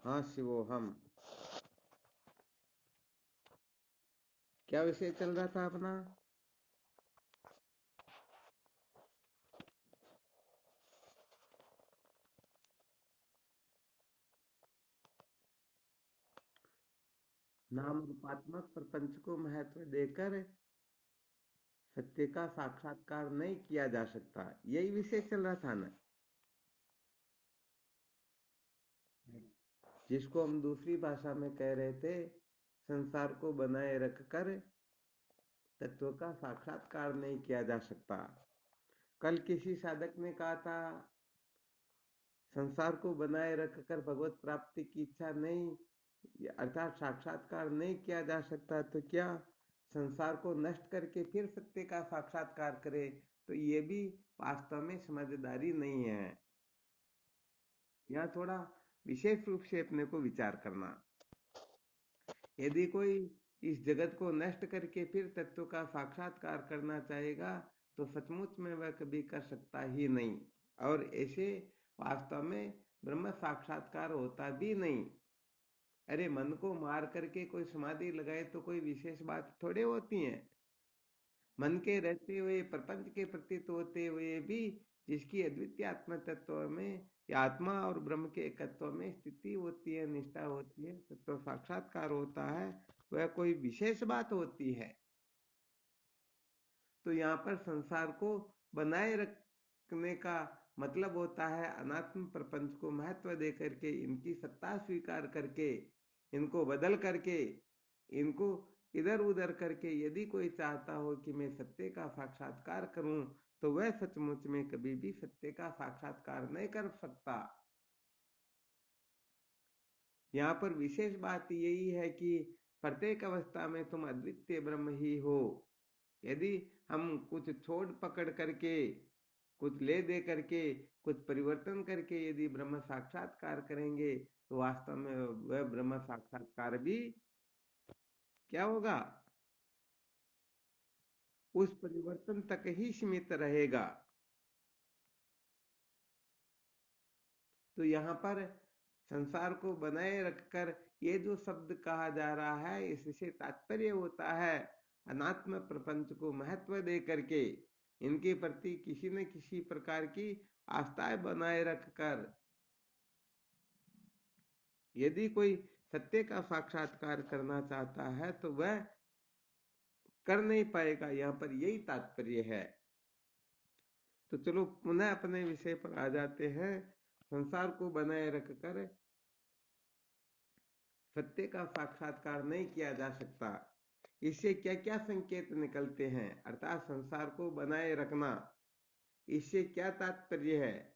हाँ शिवोहम। क्या विषय चल रहा था अपना? नाम रूपात्मक प्रपंच को महत्व देकर सत्य का साक्षात्कार नहीं किया जा सकता, यही विषय चल रहा था ना। जिसको हम दूसरी भाषा में कह रहे थे, संसार को बनाए रखकर तत्व का साक्षात्कार नहीं किया जा सकता। कल किसी साधक ने कहा था, संसार को बनाए रखकर भगवत प्राप्ति की इच्छा नहीं, अर्थात साक्षात्कार नहीं किया जा सकता, तो क्या संसार को नष्ट करके फिर सत्य का साक्षात्कार करे? तो ये भी वास्तव में समझदारी नहीं है। यह थोड़ा विशेष रूप से अपने को विचार करना। यदि कोई इस जगत को नष्ट करके फिर तत्व का साक्षात्कार करना चाहेगा, तो सचमुच में वह कभी कर सकता ही नहीं। और ऐसे वास्तव में ब्रह्म साक्षात्कार होता भी नहीं। अरे मन को मार करके कोई समाधि लगाए तो कोई विशेष बात थोड़े होती है। मन के रहते हुए प्रपंच के प्रतीत होते हुए भी जिसकी अद्वितीय आत्म तत्व में या आत्मा और ब्रह्म के एकत्व में स्थिति होती है, निष्ठा होती है, तत्व साक्षात्कार होता है, वह कोई विशेष बात होती है। तो यहाँ पर संसार को बनाए रखने का मतलब होता है अनात्म प्रपंच को महत्व दे करके, इनकी सत्ता स्वीकार करके, इनको बदल करके, इनको इधर उधर करके यदि कोई चाहता हो कि मैं सत्य का साक्षात्कार करूं, तो वह सचमुच में कभी भी सत्य का साक्षात्कार नहीं कर सकता। यहाँ पर विशेष बात यही है कि प्रत्येक अवस्था में तुम अद्वितीय ब्रह्म ही हो। यदि हम कुछ छोड़ पकड़ करके, कुछ ले दे करके, कुछ परिवर्तन करके यदि ब्रह्म साक्षात्कार करेंगे, तो वास्तव में वह ब्रह्म साक्षात्कार भी क्या होगा? उस परिवर्तन तक ही सीमित रहेगा। तो यहाँ पर संसार को बनाए रखकर ये जो शब्द कहा जा रहा है, इससे तात्पर्य होता है अनात्म प्रपंच को महत्व दे करके, इनके प्रति किसी न किसी प्रकार की आस्थाएं बनाए रखकर यदि कोई सत्य का साक्षात्कार करना चाहता है, तो वह कर नहीं पाएगा। यहाँ पर यही तात्पर्य है। तो चलो पुनः अपने विषय पर आ जाते हैं। संसार को बनाए रखकर सत्य का साक्षात्कार नहीं किया जा सकता, इससे क्या क्या संकेत निकलते हैं? अर्थात संसार को बनाए रखना, इससे क्या तात्पर्य है?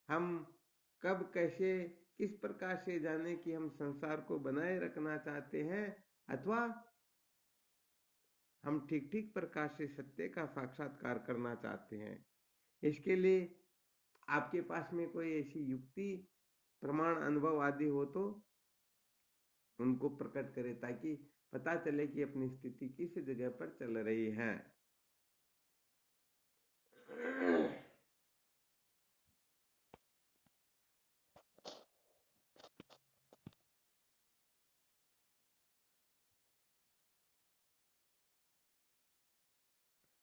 हम कब, कैसे, किस प्रकार से जाने कि हम संसार को बनाए रखना चाहते हैं, अथवा हम ठीक ठीक प्रकार से सत्य का साक्षात्कार करना चाहते हैं? इसके लिए आपके पास में कोई ऐसी युक्ति, प्रमाण, अनुभव आदि हो तो उनको प्रकट करें, ताकि पता चले कि अपनी स्थिति किस जगह पर चल रही है।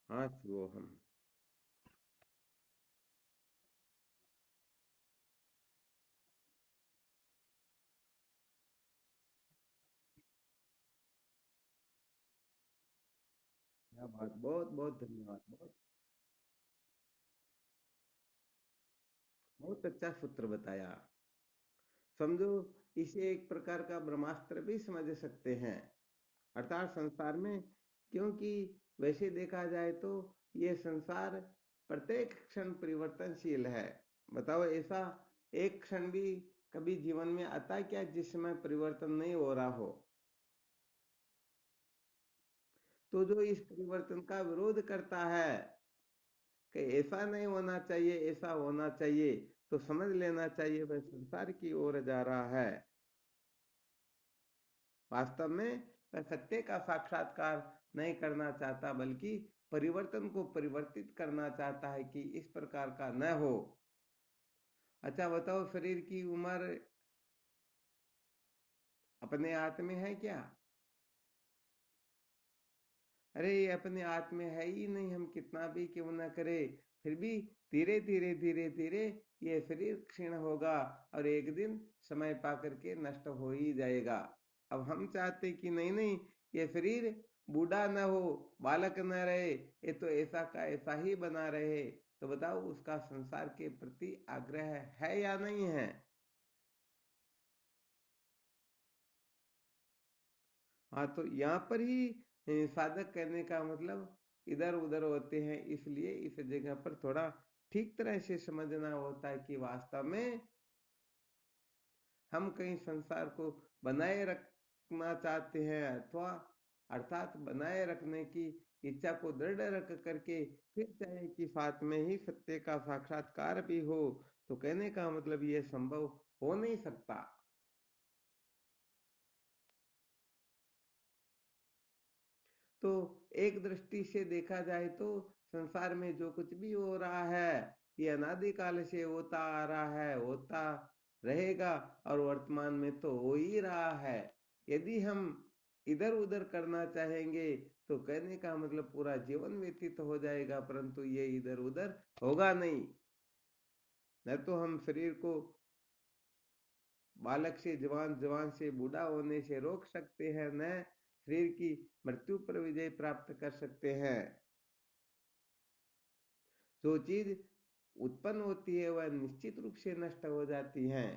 हाँ वो हम। क्या बात, बहुत बहुत धन्यवाद। बहुत बहुत अच्छा सूत्र बताया। समझो, इसे एक प्रकार का ब्रह्मास्त्र भी समझ सकते हैं। अर्थात संसार में, क्योंकि वैसे देखा जाए तो ये संसार प्रत्येक क्षण परिवर्तनशील है। बताओ, ऐसा एक क्षण भी कभी जीवन में आता है क्या जिसमें परिवर्तन नहीं हो रहा हो? तो जो इस परिवर्तन का विरोध करता है कि ऐसा नहीं होना चाहिए, ऐसा होना चाहिए, तो समझ लेना चाहिए वह संसार की ओर जा रहा है। वास्तव में वह सत्य का साक्षात्कार नहीं करना चाहता, बल्कि परिवर्तन को परिवर्तित करना चाहता है कि इस प्रकार का न हो। अच्छा बताओ, शरीर की उम्र अपने हाथ में है क्या? अरे ये अपने हाथ में है ही नहीं, हम कितना भी क्यों ना करें, फिर भी धीरे धीरे धीरे धीरे ये शरीर क्षीण होगा और एक दिन समय पा करके नष्ट हो ही जाएगा। अब हम चाहते कि नहीं नहीं, ये शरीर बूढ़ा न हो, बालक न रहे, ये तो ऐसा का ऐसा ही बना रहे। तो बताओ उसका संसार के प्रति आग्रह है या नहीं है? हाँ, तो यहाँ पर ही साधक कहने का मतलब इधर उधर होते हैं, इसलिए इस जगह पर थोड़ा ठीक तरह से समझना होता है कि वास्तव में हम कहीं संसार को बनाए रखना चाहते हैं, अथवा अर्थात बनाए रखने की इच्छा को दृढ़ रख करके फिर चाहे कि साथ में ही सत्य का साक्षात्कार भी हो, तो कहने का मतलब ये संभव हो नहीं सकता। तो एक दृष्टि से देखा जाए तो संसार में जो कुछ भी हो रहा है ये अनादिकाल से होता आ रहा है, होता रहेगा, और वर्तमान में तो हो ही रहा है। यदि हम इधर उधर करना चाहेंगे तो कहने का मतलब पूरा जीवन व्यतीत हो जाएगा, परंतु ये इधर उधर होगा नहीं। न तो हम शरीर को बालक से जवान, जवान से बूढ़ा होने से रोक सकते हैं, न शरीर की मृत्यु पर विजय प्राप्त कर सकते हैं। जो चीज उत्पन्न होती है वह निश्चित रूप से नष्ट हो जाती है।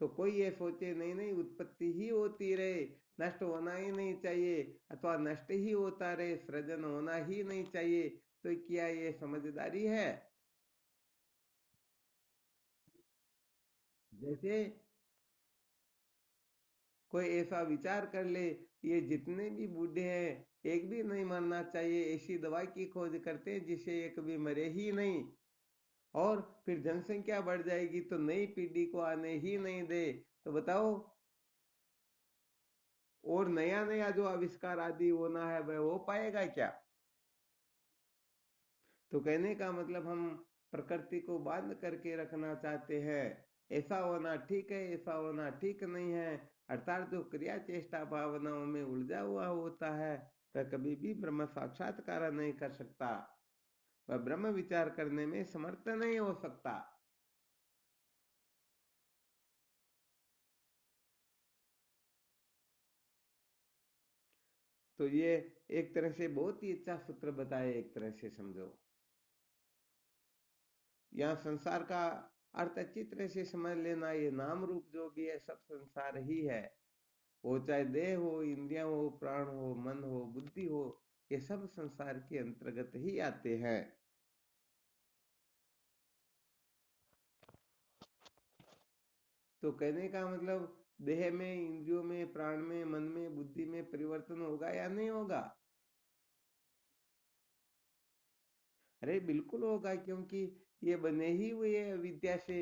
तो कोई ये सोचे नहीं नहीं उत्पत्ति ही होती रहे, नष्ट होना ही नहीं चाहिए, अथवा नष्ट ही होता रहे, सृजन होना ही नहीं चाहिए, तो क्या ये समझदारी है? जैसे कोई ऐसा विचार कर ले, ये जितने भी बूढ़े हैं एक भी नहीं मरना चाहिए, ऐसी दवाई की खोज करते हैं जिससे एक भी मरे ही नहीं, और फिर जनसंख्या बढ़ जाएगी तो नई पीढ़ी को आने ही नहीं दे। तो बताओ, और नया नया जो आविष्कार आदि होना है वह हो पाएगा क्या? तो कहने का मतलब हम प्रकृति को बांध करके रखना चाहते हैं, ऐसा होना ठीक है, ऐसा होना ठीक नहीं है, अर्थात जो क्रिया चेष्टा भावनाओं में उलझा हुआ होता है वह कभी भी ब्रह्म साक्षात्कार नहीं कर सकता, वह ब्रह्म विचार करने में समर्थ नहीं हो सकता। तो ये एक तरह से बहुत ही अच्छा सूत्र बताए, एक तरह से समझो। यहाँ संसार का अर्थ अच्छी तरह से समझ लेना, ये नाम रूप जो भी है सब संसार ही है। वो चाहे देह हो, इंद्रियां हो, प्राण हो, मन हो, बुद्धि हो, ये सब संसार के अंतर्गत ही आते हैं। तो कहने का मतलब देह में, इंद्रियों में, प्राण में, मन में, बुद्धि में परिवर्तन होगा या नहीं होगा? अरे बिल्कुल होगा, क्योंकि ये बने ही हुए है विद्या से,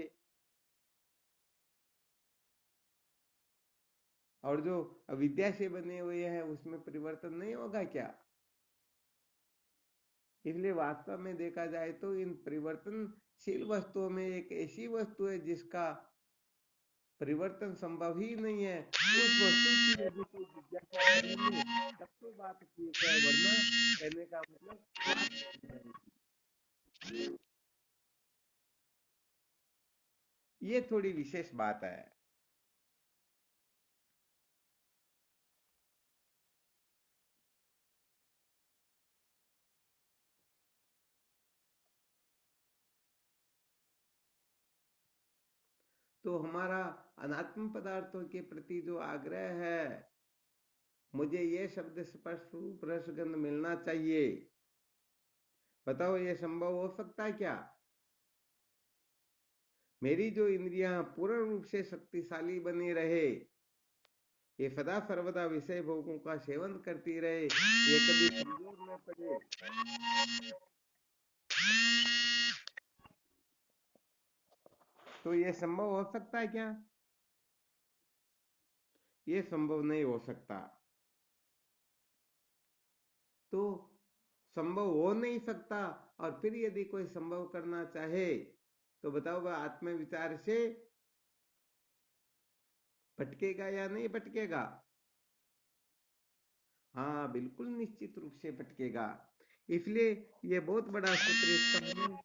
और जो अविद्या से बने हुए हैं उसमें परिवर्तन नहीं होगा क्या? इसलिए वास्तव में देखा जाए तो इन परिवर्तनशील वस्तुओं में एक ऐसी वस्तु है जिसका परिवर्तन संभव ही नहीं है, उस वस्तु की यदि कोई जिज्ञासा करेंगे तब तो बात ठीक है, वरना कहने का मतलब बात नहीं। ये थोड़ी विशेष बात है। तो हमारा अनात्म पदार्थों के प्रति जो आग्रह है, मुझे ये शब्द स्पष्ट रूप रसगंध मिलना चाहिए, बताओ ये संभव हो सकता है क्या? मेरी जो इंद्रियां पूर्ण रूप से शक्तिशाली बनी रहे, ये सदा सर्वदा विषय भोगों का सेवन करती रहे, ये कभी कमजोर न पड़े, तो ये संभव हो सकता है क्या? ये संभव नहीं हो सकता। तो संभव हो नहीं सकता, और फिर यदि कोई संभव करना चाहे तो बताओ वह आत्मविचार से भटकेगा या नहीं भटकेगा? हाँ, बिल्कुल निश्चित रूप से भटकेगा। इसलिए ये बहुत बड़ा सूत्र इसका मैंने।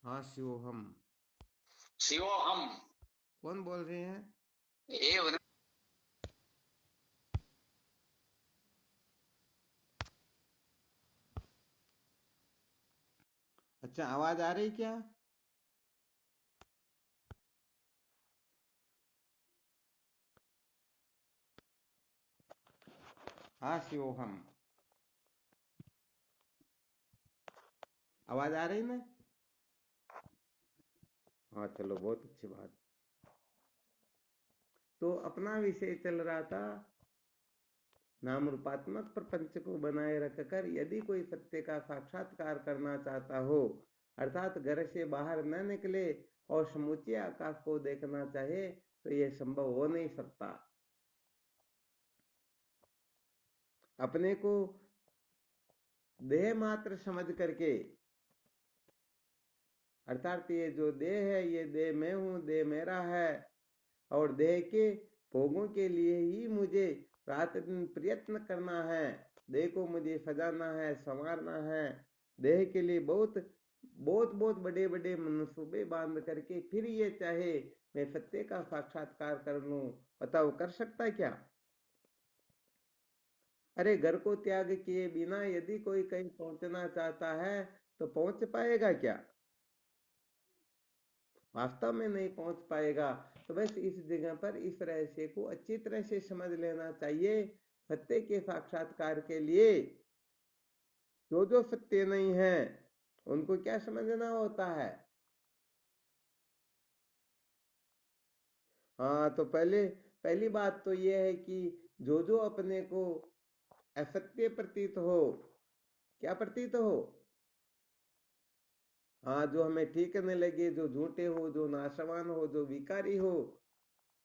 हाँ, शिवोहम। शिवोहम। कौन बोल रहे हैं? ये अच्छा, आवाज आ रही क्या? हाँ, शिवोहम। आवाज आ रही ना? हाँ, चलो, बहुत अच्छी बात। तो अपना विषय चल रहा था, नाम रूपात्मक प्रपंच को बनाए रखकर यदि कोई सत्य का साक्षात्कार करना चाहता हो, अर्थात घर से बाहर न निकले और समूचे आकाश को देखना चाहे, तो यह संभव हो नहीं सकता। अपने को देह मात्र समझ करके, अर्थात ये जो देह है, ये देह मैं हूं, देह मेरा है, और देह के भोगों के लिए ही मुझे रात दिन प्रयत्न करना है। देह को मुझे सजाना है, संवारना है। देह के लिए बहुत बहुत बहुत बड़े बड़े मनसूबे बांध करके फिर ये चाहे मैं सत्य का साक्षात्कार कर लूं, बताओ कर सकता है क्या? अरे, घर को त्याग किए बिना यदि कोई कहीं पहुंचना चाहता है तो पहुंच पाएगा क्या? वास्तव में नहीं पहुंच पाएगा। तो बस इस जगह पर इस रहस्य को अच्छी तरह से समझ लेना चाहिए। सत्य के साक्षात्कार के लिए जो जो सत्य नहीं है उनको क्या समझना होता है? हाँ, तो पहली बात तो यह है कि जो जो अपने को असत्य प्रतीत हो, क्या प्रतीत हो, हाँ, जो हमें ठीक न लगे, जो झूठे हो, जो नाशवान हो, जो विकारी हो,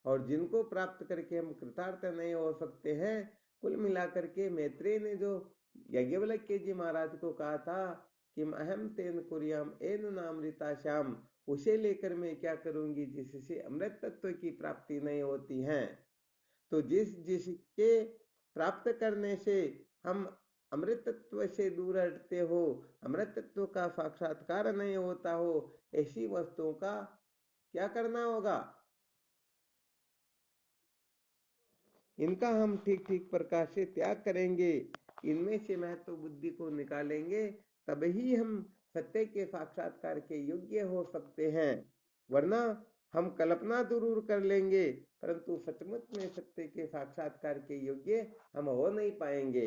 और जिनको प्राप्त करके हम कृतार्थ नहीं हो सकते हैं, कुल मिलाकर के मैत्रेय ने जो याज्ञवल्क्य जी महाराज को कहा था कि अहम तेन कुर्याम एन नामृता श्याम, उसे लेकर मैं क्या करूंगी जिससे अमृत तत्व की प्राप्ति नहीं होती है। तो जिसके प्राप्त करने से हम अमृत तत्व से दूर हटते हो, अमृत तत्व का साक्षात्कार नहीं होता हो, ऐसी वस्तुओं का क्या करना होगा? इनका हम ठीक ठीक प्रकार से त्याग करेंगे, इनमें से महत्व बुद्धि को निकालेंगे, तभी हम सत्य के साक्षात्कार के योग्य हो सकते हैं। वरना हम कल्पना जरूर कर लेंगे, परंतु सचमुच में सत्य के साक्षात्कार के योग्य हम हो नहीं पाएंगे।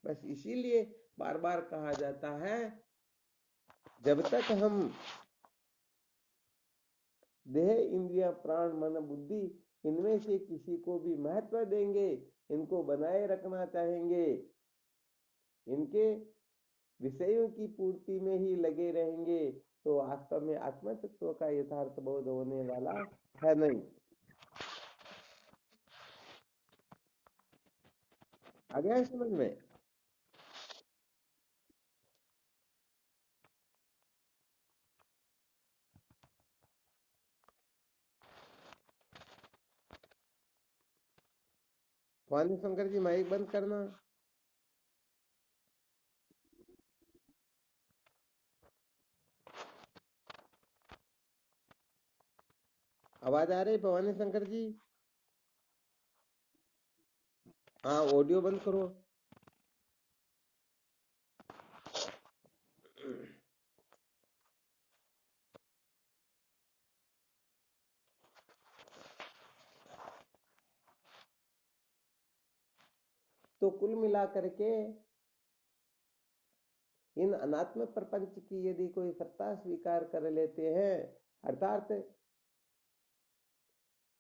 बस इसीलिए बार बार कहा जाता है, जब तक हम देह इंद्रिया प्राण मन बुद्धि इनमें से किसी को भी महत्व देंगे, इनको बनाए रखना चाहेंगे, इनके विषयों की पूर्ति में ही लगे रहेंगे, तो वास्तव में आत्म तत्व का यथार्थ बोध होने वाला है नहीं। आ गया है समझ में? वाणी शंकर जी, माइक बंद करना। आवाज आ रही भवानी शंकर जी? हाँ, ऑडियो बंद करो। तो कुल मिलाकर के इन अनात्म प्रपंच की यदि कोई सत्ता स्वीकार कर लेते हैं, अर्थात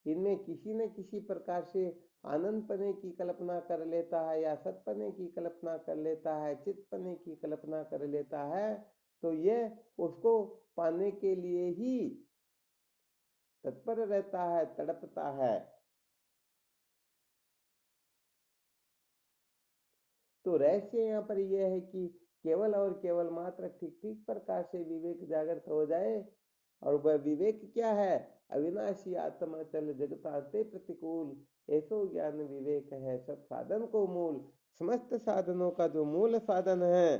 इनमें किसी न किसी प्रकार से आनंद पने की कल्पना कर लेता है, या सतपने की कल्पना कर लेता है, चित पने की कल्पना कर लेता है, तो यह उसको पाने के लिए ही तत्पर रहता है, तड़पता है। तो रहस्य यहाँ पर यह है कि केवल और केवल मात्र ठीक ठीक प्रकार से विवेक जागृत हो जाए। और वह विवेक क्या है? अविनाशी आत्मा चल जगताते प्रतिकूल, ऐसो ज्ञान विवेक है सब साधन को मूल। समस्त साधनों का जो मूल साधन है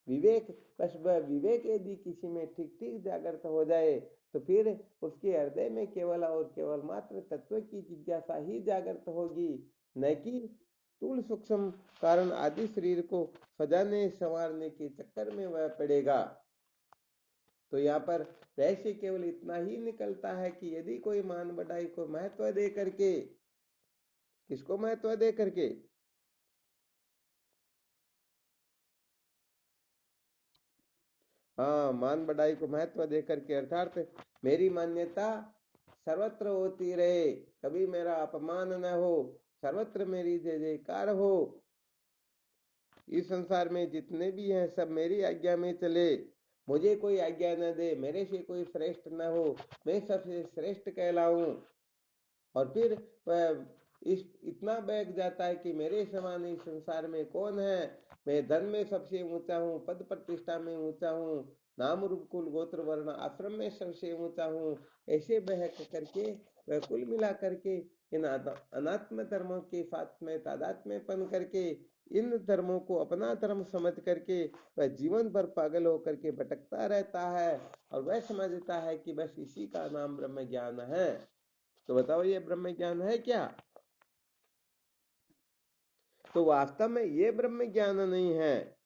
विवेक, बस वह विवेक यदि किसी में ठीक ठीक जागृत हो जाए तो फिर उसके हृदय में केवल और केवल मात्र तत्व की जिज्ञासा ही जागृत होगी, न कि स्थूल सूक्ष्म कारण आदि शरीर को सजाने संवारने के चक्कर में वह पड़ेगा। तो यहाँ पर रहस्य केवल इतना ही निकलता है कि यदि कोई मान बढ़ाई को महत्व दे करके, किसको महत्व दे करके? हाँ, मान बढ़ाई को महत्व दे करके, अर्थात मेरी मान्यता सर्वत्र होती रहे, कभी मेरा अपमान न हो, सर्वत्र मेरी जय जयकार हो, इस संसार में जितने भी हैं सब मेरी आज्ञा में चले, मुझे कोई आज्ञा न दे, मेरे से कोई श्रेष्ठ न हो, मैं सबसे श्रेष्ठ कहलाऊं। और फिर वह इस इतना बैठ जाता है कि मेरे समान इस संसार में कौन है, मैं धन में सबसे ऊंचा हूँ, पद प्रतिष्ठा में ऊंचा हूँ, नाम रूप कुल गोत्र वर्ण आश्रम में सबसे ऊंचा हूँ, ऐसे बहक करके वह कुल मिला करके इन अनात्म धर्मों के साथ में तादात्म्यपन करके इन धर्मों को अपना धर्म समझ करके वह जीवन भर पागल होकर के भटकता रहता है और वह समझता है कि बस इसी का नाम ब्रह्म ज्ञान है। तो बताओ ये ब्रह्म ज्ञान है क्या? तो वास्तव में ये ब्रह्म ज्ञान नहीं है।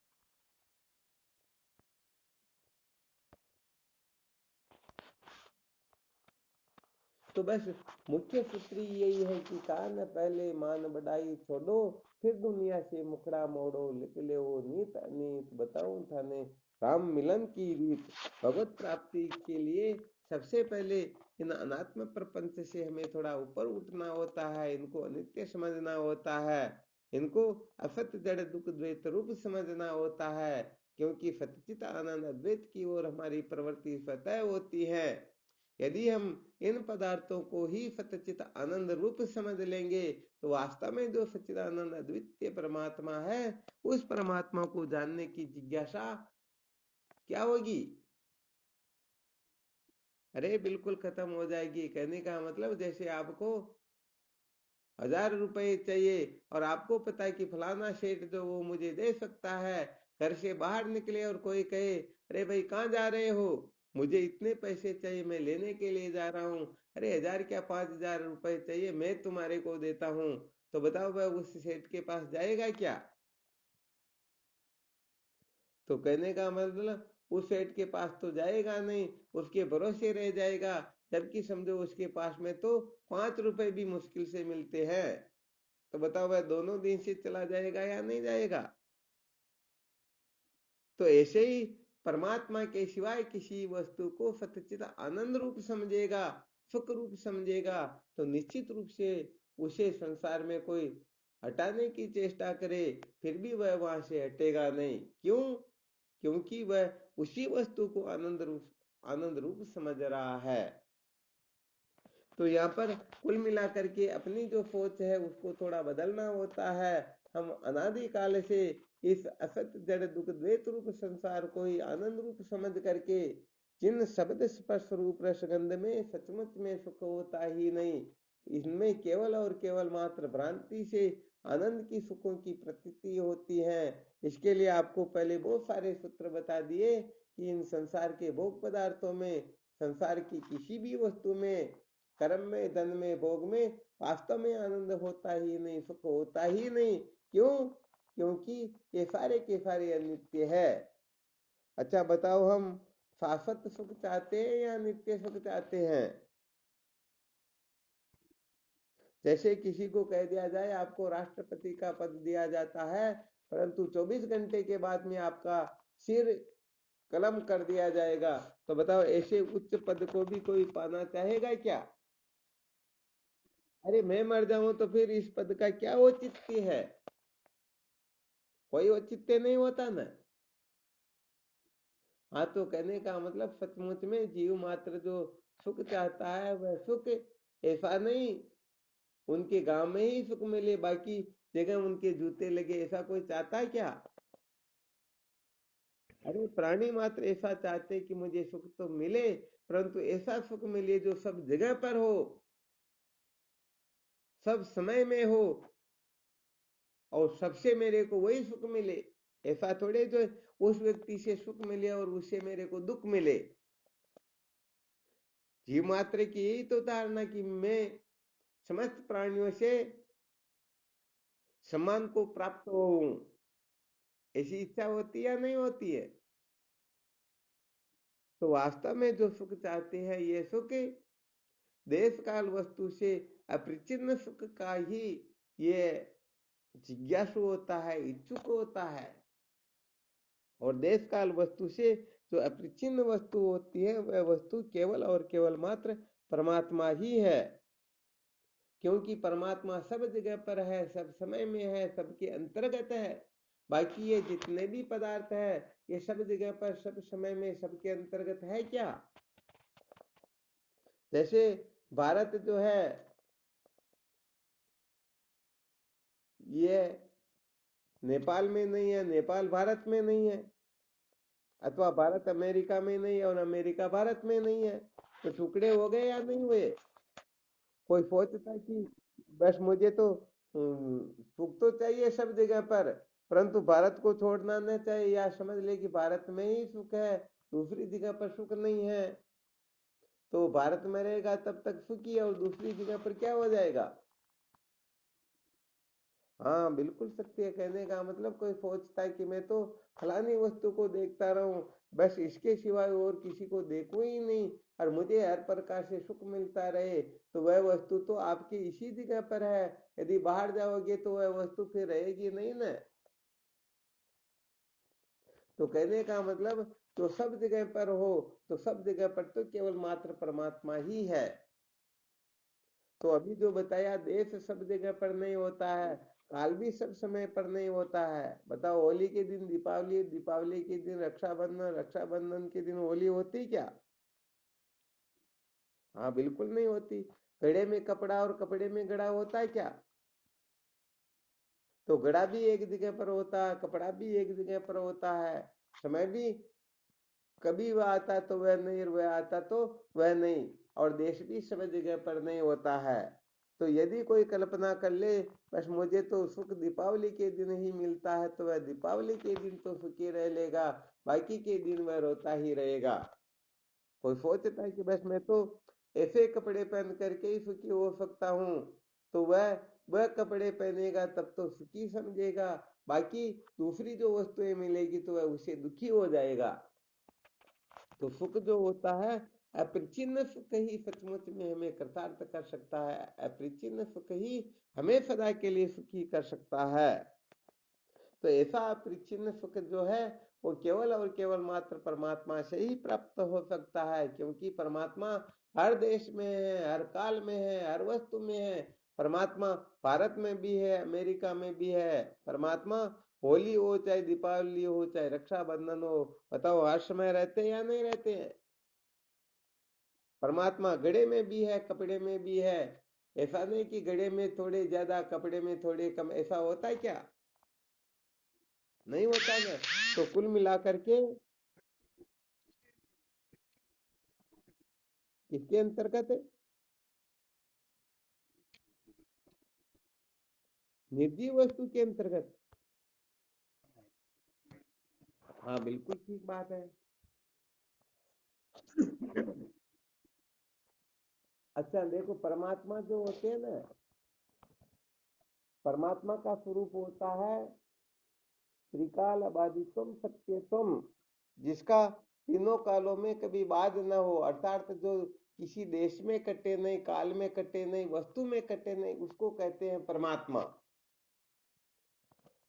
तो बस मुख्य सूत्र यही है कि कान पहले मान बढ़ाई छोड़ो, फिर दुनिया से मुखड़ा मोड़ो, लिख ले वो नीत अनीत बताऊं थाने राम मिलन की रीत। भगवत प्राप्ति के लिए सबसे पहले इन अनात्म प्रपंच से हमें थोड़ा ऊपर उठना होता है, इनको अनित्य समझना होता है, इनको असत जड़ दुख द्वैत रूप समझना होता है, क्योंकि सच्चित आनंद अद्वैत की ओर हमारी प्रवृत्ति स्वतः होती है। यदि हम इन पदार्थों को ही सच्चित आनंद रूप समझ लेंगे तो वास्तव में जो सच्चिदानंद अद्वितीय परमात्मा है उस परमात्मा को जानने की जिज्ञासा क्या होगी? अरे बिल्कुल खत्म हो जाएगी। कहने का मतलब जैसे आपको 1000 रुपए चाहिए और आपको पता है कि फलाना सेठ जो वो मुझे दे सकता है, घर से बाहर निकले और कोई कहे अरे भाई कहाँ जा रहे हो, मुझे इतने पैसे चाहिए, मैं लेने के लिए जा रहा हूँ, अरे 1000 क्या 5000 रुपए चाहिए, मैं तुम्हारे को देता हूँ, तो बताओ वह उस सेठ के पास जाएगा क्या? तो कहने का मतलब उस सेठ के पास तो जाएगा नहीं, उसके भरोसे रह जाएगा, जबकि समझो उसके पास में तो 5 रुपए भी मुश्किल से मिलते हैं। तो बताओ वह दोनों दिन से चला जाएगा या नहीं जाएगा? तो ऐसे ही परमात्मा के सिवाय किसी वस्तु को सच्चित आनंद रूप समझेगा, सुख रूप समझेगा, तो निश्चित रूप से उसे संसार में कोई हटाने की चेष्टा करे फिर भी वह वहां से हटेगा नहीं। क्यों? क्योंकि वह उसी वस्तु को आनंद रूप समझ रहा है। तो यहाँ पर कुल मिलाकर के अपनी जो सोच है उसको थोड़ा बदलना होता है। हम अनादि काल से इस असत जड़ दुख द्वैत रूप संसार को ही आनंद रूप समझ करके जिन शब्द स्पर्श रूप रसगंध में सचमुच में सुख होता ही नहीं, इनमें केवल और केवल मात्र भ्रांति से आनंद की सुखों की प्रतीति होती है। इसके लिए आपको पहले बहुत सारे सूत्र बता दिए कि इन संसार के भोग पदार्थों में, संसार की किसी भी वस्तु में, कर्म में, धन में, भोग में वास्तव में आनंद होता ही नहीं, सुख होता ही नहीं। क्यों? क्योंकि ये सारे के सारे अनित्य है। अच्छा बताओ, हम शाश्वत सुख चाहते हैं या नित्य सुख चाहते हैं? जैसे किसी को कह दिया जाए आपको राष्ट्रपति का पद दिया जाता है, परंतु 24 घंटे के बाद में आपका सिर कलम कर दिया जाएगा, तो बताओ ऐसे उच्च पद को भी कोई पाना चाहेगा क्या? अरे मैं मर जाऊं तो फिर इस पद का क्या औचित्य है? कोई औचित्य नहीं होता ना। हाँ, तो कहने का मतलब सचमुच में जीव मात्र जो सुख चाहता है वह सुख ऐसा नहीं उनके गांव में ही सुख मिले, बाकी जगह उनके जूते लगे, ऐसा कोई चाहता है क्या? अरे प्राणी मात्र ऐसा चाहते कि मुझे सुख तो मिले, परंतु ऐसा सुख मिले जो सब जगह पर हो, सब समय में हो, और सबसे मेरे को वही सुख मिले। ऐसा थोड़े जो उस व्यक्ति से सुख मिले और उससे मेरे को दुख मिले। जीव मात्र की यही तो धारणा कि मैं समस्त प्राणियों से सम्मान को प्राप्त हो, ऐसी इच्छा होती है या नहीं होती है? तो वास्तव में जो सुख चाहते हैं, ये सुख देश काल वस्तु से अपरिचिन्न सुख का ही ये जिज्ञासु होता है, इच्छुक होता है। और देश काल वस्तु से जो अपरिचिन्न वस्तु होती है, वह वस्तु केवल और केवल मात्र परमात्मा ही है। क्योंकि परमात्मा सब जगह पर है, सब समय में है, सबके अंतर्गत है। बाकी ये जितने भी पदार्थ है, ये सब जगह पर, सब समय में, सबके अंतर्गत है क्या? जैसे भारत जो है, ये नेपाल में नहीं है, नेपाल भारत में नहीं है, अथवा भारत अमेरिका में नहीं है और अमेरिका भारत में नहीं है। तो टुकड़े हो गए या नहीं हुए? कोई सोचता कि बस मुझे तो सुख तो चाहिए सब जगह पर, परंतु भारत को छोड़ना न चाहिए, या समझ ले कि भारत में ही सुख है, दूसरी जगह पर सुख नहीं है। तो भारत में रहेगा तब तक सुखी है, और दूसरी जगह पर क्या हो जाएगा? हाँ बिल्कुल सत्य है। कहने का मतलब कोई सोचता है कि मैं तो फलानी वस्तु को देखता रहूं, बस इसके सिवाय और किसी को देखूं ही नहीं, और मुझे हर प्रकार से सुख मिलता रहे, तो वह वस्तु तो आपकी इसी जगह पर है। यदि बाहर जाओगे तो वह वस्तु फिर रहेगी नहीं ना। तो कहने का मतलब जो सब जगह पर हो, तो सब जगह पर तो केवल मात्र परमात्मा ही है। तो अभी जो बताया, देश सब जगह पर नहीं होता है, काल भी सब समय पर नहीं होता है। बताओ, होली के दिन दीपावली, दीपावली के दिन रक्षाबंधन, रक्षाबंधन के दिन होली होती क्या? हाँ बिल्कुल नहीं होती। घड़े में कपड़ा और कपड़े में घड़ा होता है क्या? तो घड़ा भी एक जगह पर होता है, कपड़ा भी एक जगह पर होता है। समय भी कभी वह आता तो वह नहीं, और वह आता तो वह नहीं। और देश भी सब जगह पर नहीं होता है। तो यदि कोई कल्पना कर ले, बस मुझे तो सुख दीपावली के दिन ही मिलता है, तो वह दीपावली के दिन तो सुखी रह लेगा, बाकी के दिन वह रोता ही रहेगा। कोई सोचता है कि बस मैं तो ऐसे कपड़े पहन करके ही सुखी हो सकता हूँ, तो वह कपड़े पहनेगा तब तो सुखी समझेगा, बाकी दूसरी जो वस्तुएं मिलेगी तो वह उसे दुखी हो जाएगा। तो सुख जो होता है, अपरिचिन्न सुख ही सचमुच में हमें कृतार्थ कर सकता है। अपरिचिन्न सुख ही हमें सदा के लिए सुखी कर सकता है। तो ऐसा अपरिचिन्न सुख जो है, वो केवल और केवल मात्र परमात्मा से ही प्राप्त हो सकता है। क्योंकि परमात्मा हर देश में है, हर काल में है, हर वस्तु में है। परमात्मा भारत में भी है, अमेरिका में भी है। परमात्मा होली हो चाहे दीपावली हो चाहे रक्षाबंधन हो, बताओ हर समय रहते हैं या नहीं रहते हैं? परमात्मा घड़े में भी है, कपड़े में भी है। ऐसा नहीं कि घड़े में थोड़े ज्यादा, कपड़े में थोड़े कम, ऐसा होता है क्या? नहीं होता ना। तो कुल मिलाकर के किसके अंतर्गत है? निर्जीव वस्तु के अंतर्गत। हाँ बिल्कुल ठीक बात है। अच्छा देखो, परमात्मा जो होते हैं ना, परमात्मा का स्वरूप होता है त्रिकाल अबाधित्वम सत्यत्वम, जिसका तीनों कालों में कभी बाध न हो, अर्थात जो किसी देश में कटे नहीं, काल में कटे नहीं, वस्तु में कटे नहीं, उसको कहते हैं परमात्मा।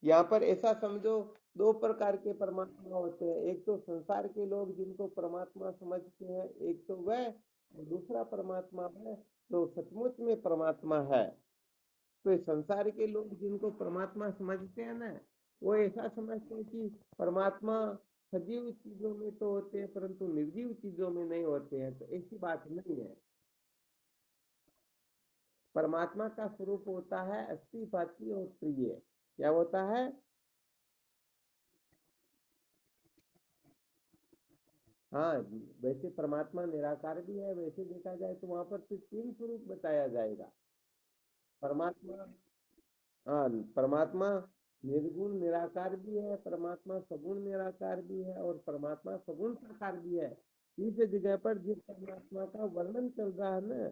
यहाँ पर ऐसा समझो, दो प्रकार के परमात्मा होते हैं। एक तो संसार के लोग जिनको परमात्मा समझते हैं, एक तो वह, और दूसरा परमात्मा है जो सचमुच में परमात्मा है। तो ये संसार के लोग जिनको परमात्मा समझते हैं ना, वो ऐसा समझते हैं कि परमात्मा सजीव चीजों में तो होते हैं, परंतु निर्जीव चीजों में नहीं होते हैं। तो ऐसी बात नहीं है। परमात्मा का स्वरूप होता है अस्थि भाती और प्रिय। क्या होता है? हाँ, वैसे परमात्मा निराकार भी है, वैसे देखा जाए तो वहां पर तो तीन स्वरूप बताया जाएगा। परमात्मा, हाँ, परमात्मा निर्गुण निराकार भी है, परमात्मा सगुण निराकार भी है, और परमात्मा सगुण साकार भी है। इस जगह पर जिस परमात्मा का वर्णन चल रहा है ना,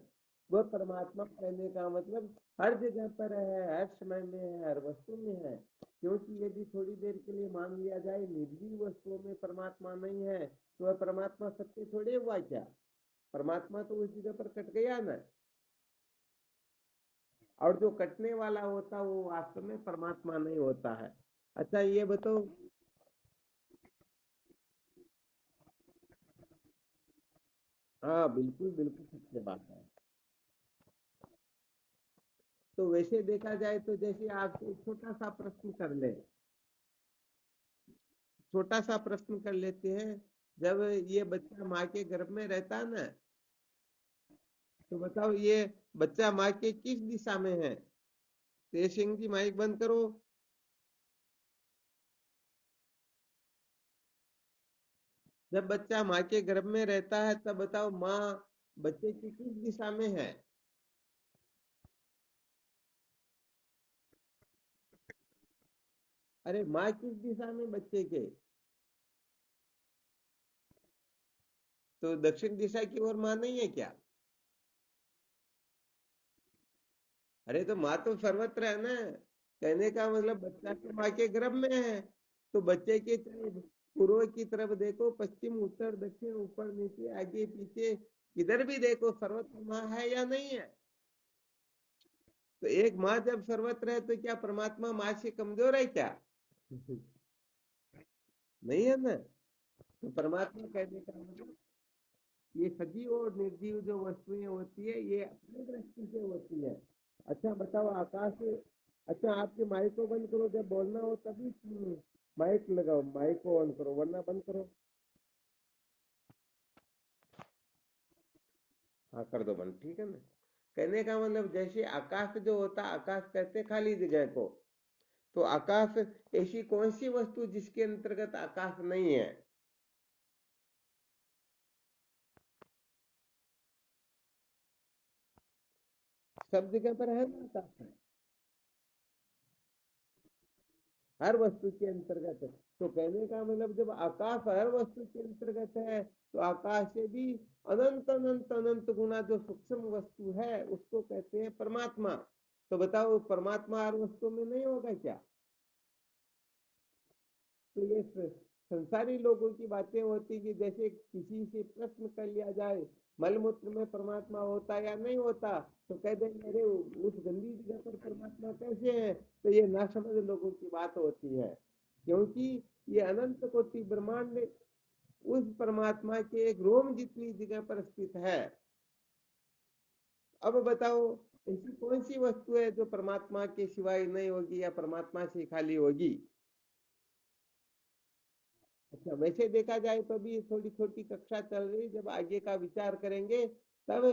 वह परमात्मा कहने का मतलब हर जगह पर है, हर समय में है, हर वस्तु में है। क्योंकि यदि थोड़ी देर के लिए मान लिया जाए निर्जीव वस्तुओं में परमात्मा नहीं है, तो वह परमात्मा सत्य थोड़े हुआ क्या? परमात्मा तो उस जगह पर कट गया ना। और जो कटने वाला होता है वो वास्तव में परमात्मा नहीं होता है। अच्छा ये बताओ। हाँ, बिल्कुल बिल्कुल सत्य बात है। तो वैसे देखा जाए तो जैसे आपसे एक छोटा सा प्रश्न कर ले, छोटा सा प्रश्न कर लेते हैं। जब ये बच्चा माँ के गर्भ में रहता है ना, तो बताओ ये बच्चा माँ के किस दिशा में है? तेज सिंह जी माइक बंद करो। जब बच्चा माँ के गर्भ में रहता है तब बताओ माँ बच्चे की किस दिशा में है? अरे माँ किस दिशा में बच्चे के? तो दक्षिण दिशा की ओर माँ नहीं है क्या? अरे तो माँ तो सर्वत्र है ना। कहने का मतलब बच्चा तो माँ के गर्भ में है। तो बच्चे के चाहे पूर्व की तरफ देखो, पश्चिम उत्तर दक्षिण ऊपर नीचे आगे पीछे, किधर भी देखो सर्वत्र माँ है या नहीं है? तो एक माँ जब सर्वत्र है तो क्या परमात्मा माँ से कमजोर है क्या? नहीं है ना। तो परमात्मा कहने का मतलब ये सजीव और निर्जीव जो वस्तुएं होती है ये अपनी दृष्टि से होती है। अच्छा बताओ आकाश। अच्छा आपके माइक को बंद करो, जब बोलना हो तभी माइक लगाओ, माइक को ऑन करो वरना बंद करो। हाँ कर दो बंद, ठीक है ना। कहने का मतलब जैसे आकाश जो होता है, आकाश कहते हैं खाली जगह को। तो आकाश ऐसी कौन सी वस्तु जिसके अंतर्गत आकाश नहीं है? सब जगह पर है ना आकाश। हर वस्तु के अंतर्गत है। तो कहने का मतलब जब आकाश हर वस्तु के अंतर्गत है, तो आकाश से भी अनंत अनंत अनंत गुना जो सूक्ष्म वस्तु है उसको कहते हैं परमात्मा। तो बताओ परमात्मा हर वस्तु में नहीं होगा क्या? तो ये संसारी लोगों की बातें होती कि जैसे किसी से प्रश्न कर लिया जाए मलमूत्र में परमात्मा होता या नहीं होता, तो कह देंगे अरे उस गंदी जगह पर परमात्मा कैसे है? तो ये ना समझ लोगों की बात होती है। क्योंकि ये अनंत कोटि ब्रह्मांड उस परमात्मा के एक रोम जितनी जगह पर स्थित है। अब बताओ ऐसी कौन सी वस्तु है जो परमात्मा के सिवाय नहीं होगी या परमात्मा से खाली होगी? अच्छा वैसे देखा जाए तो भी थोड़ी छोटी कक्षा चल रही, जब आगे का विचार करेंगे तब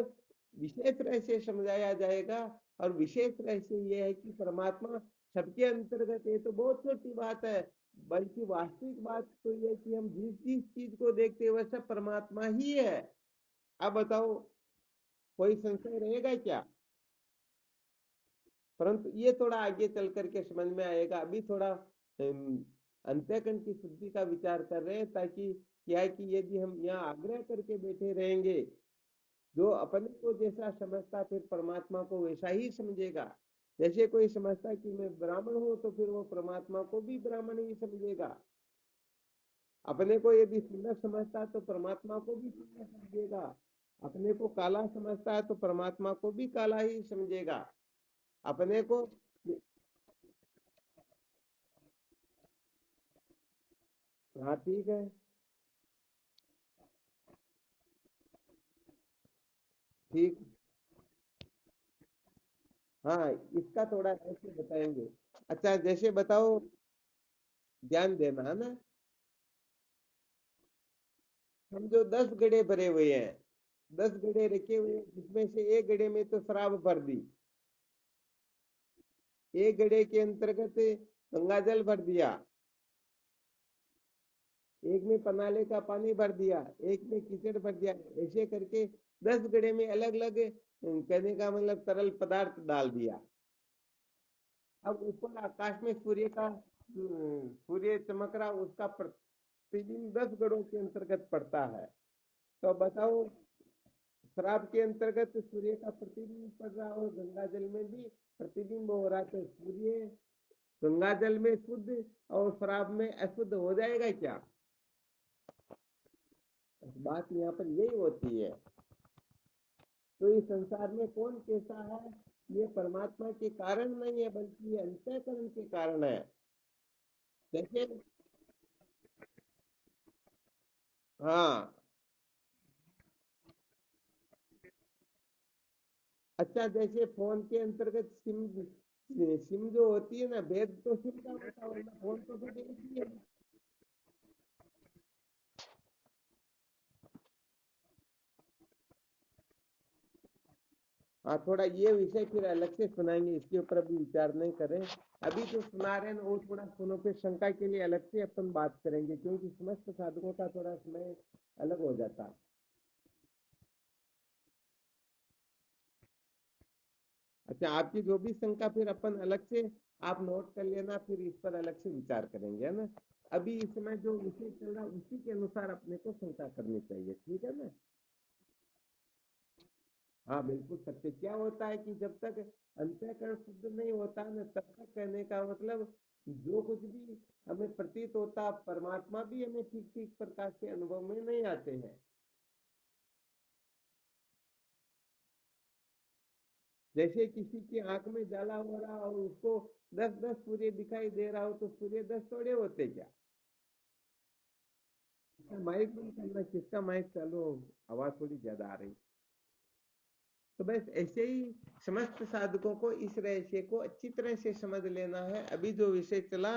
विशेष तरह से समझाया जाएगा। और विशेष तरह से यह है कि परमात्मा सबके अंतर्गत है तो बहुत छोटी बात है। बल्कि वास्तविक बात तो यह है कि हम जिस जिस चीज को देखते हैं वह सब परमात्मा ही है। अब बताओ कोई संशय रहेगा क्या? परंतु ये थोड़ा आगे चल करके समझ में आएगा। अभी थोड़ा अंतःकरण की शुद्धि का विचार कर रहे हैं, ताकि क्या है कि यदि हम यहाँ आग्रह करके बैठे रहेंगे, जो अपने को जैसा समझता फिर परमात्मा को वैसा ही समझेगा। जैसे कोई समझता कि मैं ब्राह्मण हूं तो फिर वो परमात्मा को भी ब्राह्मण ही समझेगा। अपने को यदि सुंदर समझता है तो परमात्मा को भी सुंदर समझेगा। अपने को काला समझता है तो परमात्मा को भी काला ही समझेगा। अपने को, हाँ ठीक है। ठीक। हाँ इसका थोड़ा ऐसे बताएंगे। अच्छा जैसे बताओ, ध्यान देना है ना। समझो 10 गड्ढे भरे हुए हैं, 10 गड्ढे रखे हुए हैं, जिसमें से एक गड्ढे में तो शराब भर दी, एक गड्ढे के अंतर्गत गंगा जल भर दिया, एक में पनाले का पानी भर दिया, एक में कीचड़ भर दिया, ऐसे करके 10 घड़े में अलग अलग कहने का मतलब तरल पदार्थ डाल दिया। अब ऊपर आकाश में सूर्य चमक रहा, उसका प्रतिबिंब 10 घड़ों के अंतर्गत पड़ता है। तो अब बताओ, शराब के अंतर्गत सूर्य का प्रतिबिंब पड़ रहा और गंगा जल में भी प्रतिबिंब हो रहा, तो सूर्य गंगा जल में शुद्ध और शराब में अशुद्ध हो जाएगा क्या? बात यहाँ पर यही होती है। तो इस संसार में कौन कैसा है, ये परमात्मा के कारण नहीं है, बल्कि ये अंतःकरण के कारण है। जैसे, हाँ, अच्छा, जैसे फोन के अंतर्गत सिम सिम जो होती है ना, भेद तो सिम का होता है, वरना फोन तो सब एक ही है। हाँ, थोड़ा ये विषय फिर अलग से सुनाएंगे, इसके ऊपर अभी विचार नहीं करें। अभी जो सुना रहे हैं वो थोड़ा सुनो, पे शंका के लिए अलग से अपन बात करेंगे, क्योंकि समस्त साधकों का थोड़ा समय अलग हो जाता है। अच्छा, आपकी जो भी शंका फिर अपन अलग से आप नोट कर लेना, फिर इस पर अलग से विचार करेंगे, है ना। अभी इस समय जो विषय चल रहा है उसी के अनुसार अपने को शंका करनी चाहिए, ठीक है ना। हाँ, बिल्कुल सत्य। क्या होता है कि जब तक अंतःकरण शुद्ध नहीं होता ना, तब तक कहने का मतलब जो कुछ भी हमें प्रतीत होता, परमात्मा भी हमें ठीक ठीक प्रकार से अनुभव में नहीं आते हैं। जैसे किसी की आंख में जाला हो रहा और उसको 10-10 सूर्य दिखाई दे रहा हो, तो सूर्य 10 थोड़े होते क्या? माइक बंद करना, किसका माइक चालू हो? आवाज थोड़ी ज्यादा आ रही। तो बस ऐसे ही समस्त साधकों को इस रहस्य को अच्छी तरह से समझ लेना है। अभी जो विषय चला,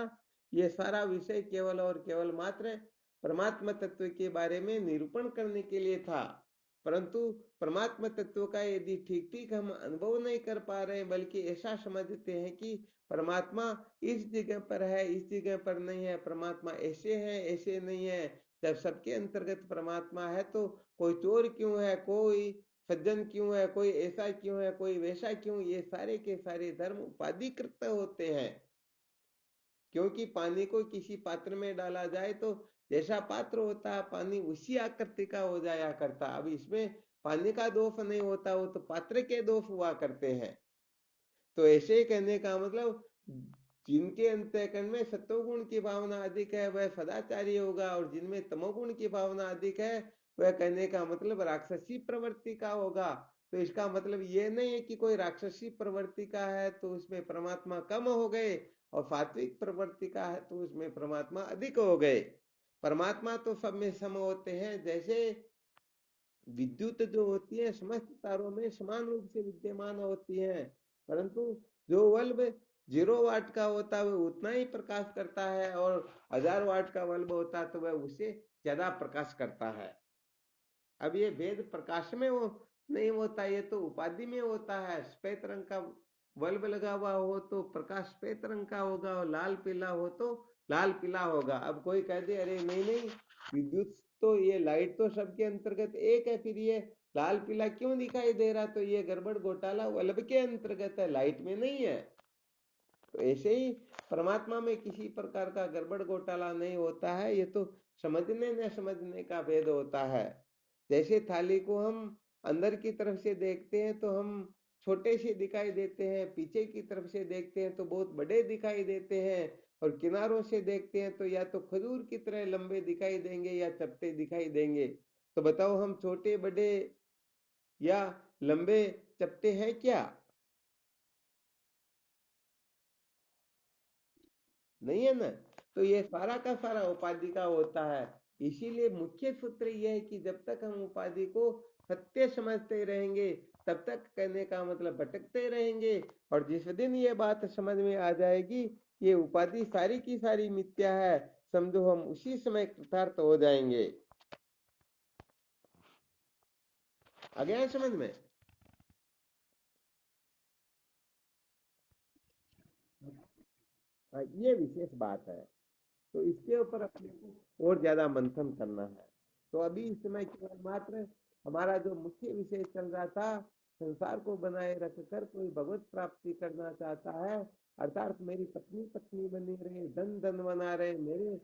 ये सारा विषय केवल और केवल मात्र परमात्मा तत्व के बारे में निरूपण करने के लिए था। परंतु परमात्मा तत्व का यदि ठीक ठीक हम अनुभव नहीं कर पा रहे, बल्कि ऐसा समझते हैं कि परमात्मा इस जगह पर है, इस जगह पर नहीं है, परमात्मा ऐसे है, ऐसे नहीं है। जब सबके अंतर्गत परमात्मा है, तो कोई चोर क्यों है, कोई सज्जन क्यों है, कोई ऐसा क्यों है, कोई वैसा क्यों, ये सारे के सारे धर्म उपाधिकृत होते हैं। क्योंकि पानी को किसी पात्र में डाला जाए तो जैसा पात्र होता है, पानी उसी आकृति का हो जाया करता। अब इसमें पानी का दोष नहीं होता, वो तो पात्र के दोष हुआ करते हैं। तो ऐसे ही कहने का मतलब, जिनके अंतःकरण में सत्वगुण की भावना अधिक है वह सदाचारी होगा, और जिनमें तमोगुण की भावना अधिक है वह कहने का मतलब राक्षसी प्रवृत्ति का होगा। तो इसका मतलब ये नहीं है कि कोई राक्षसी प्रवृत्ति का है तो उसमें परमात्मा कम हो गए, और सात्विक प्रवृत्ति का है तो उसमें परमात्मा अधिक हो गए। परमात्मा तो सब में सम होते हैं। जैसे विद्युत जो होती है समस्त तारों में समान रूप से विद्यमान होती है, परंतु जो बल्ब 0 वाट का होता है वह उतना ही प्रकाश करता है, और 1000 वाट का बल्ब होता है तो वह उससे ज्यादा प्रकाश करता है। अब ये भेद प्रकाश में वो नहीं होता, ये तो उपाधि में होता है। श्वेत रंग का बल्ब लगा हुआ हो तो प्रकाश श्वेत रंग का होगा, और लाल पीला हो तो लाल पीला होगा। अब कोई कह दे अरे नहीं नहीं, विद्युत तो ये लाइट तो सबके अंतर्गत एक है, फिर ये लाल पीला क्यों दिखाई दे रहा, तो ये गड़बड़ घोटाला बल्ब के अंतर्गत है, लाइट में नहीं है। तो ऐसे ही परमात्मा में किसी प्रकार का गड़बड़ घोटाला नहीं होता है, ये तो समझने न समझने का भेद होता है। जैसे थाली को हम अंदर की तरफ से देखते हैं तो हम छोटे से दिखाई देते हैं, पीछे की तरफ से देखते हैं तो बहुत बड़े दिखाई देते हैं, और किनारों से देखते हैं तो या तो खजूर की तरह लंबे दिखाई देंगे या चपटे दिखाई देंगे। तो बताओ, हम छोटे बड़े या लंबे चपटे हैं क्या? नहीं है ना। तो ये सारा का सारा उपाधि का होता है। इसीलिए मुख्य सूत्र यह है कि जब तक हम उपाधि को सत्य समझते रहेंगे, तब तक कहने का मतलब भटकते रहेंगे। और जिस दिन ये बात समझ में आ जाएगी ये उपाधि सारी की सारी मिथ्या है, समझो हम उसी समय कृतार्थ हो जाएंगे। आ गया समझ में? हाँ, ये विशेष बात है। तो इसके ऊपर अपने को और ज्यादा मंथन करना है। तो अभी इस समय केवल मात्र हमारा जो मुख्य विषय चल रहा था, संसार को बनाए रखकर कोई भगवत प्राप्ति करना चाहता है, अर्थात मेरी पत्नी पत्नी बनी रहे, धन धन बना रहे, मेरे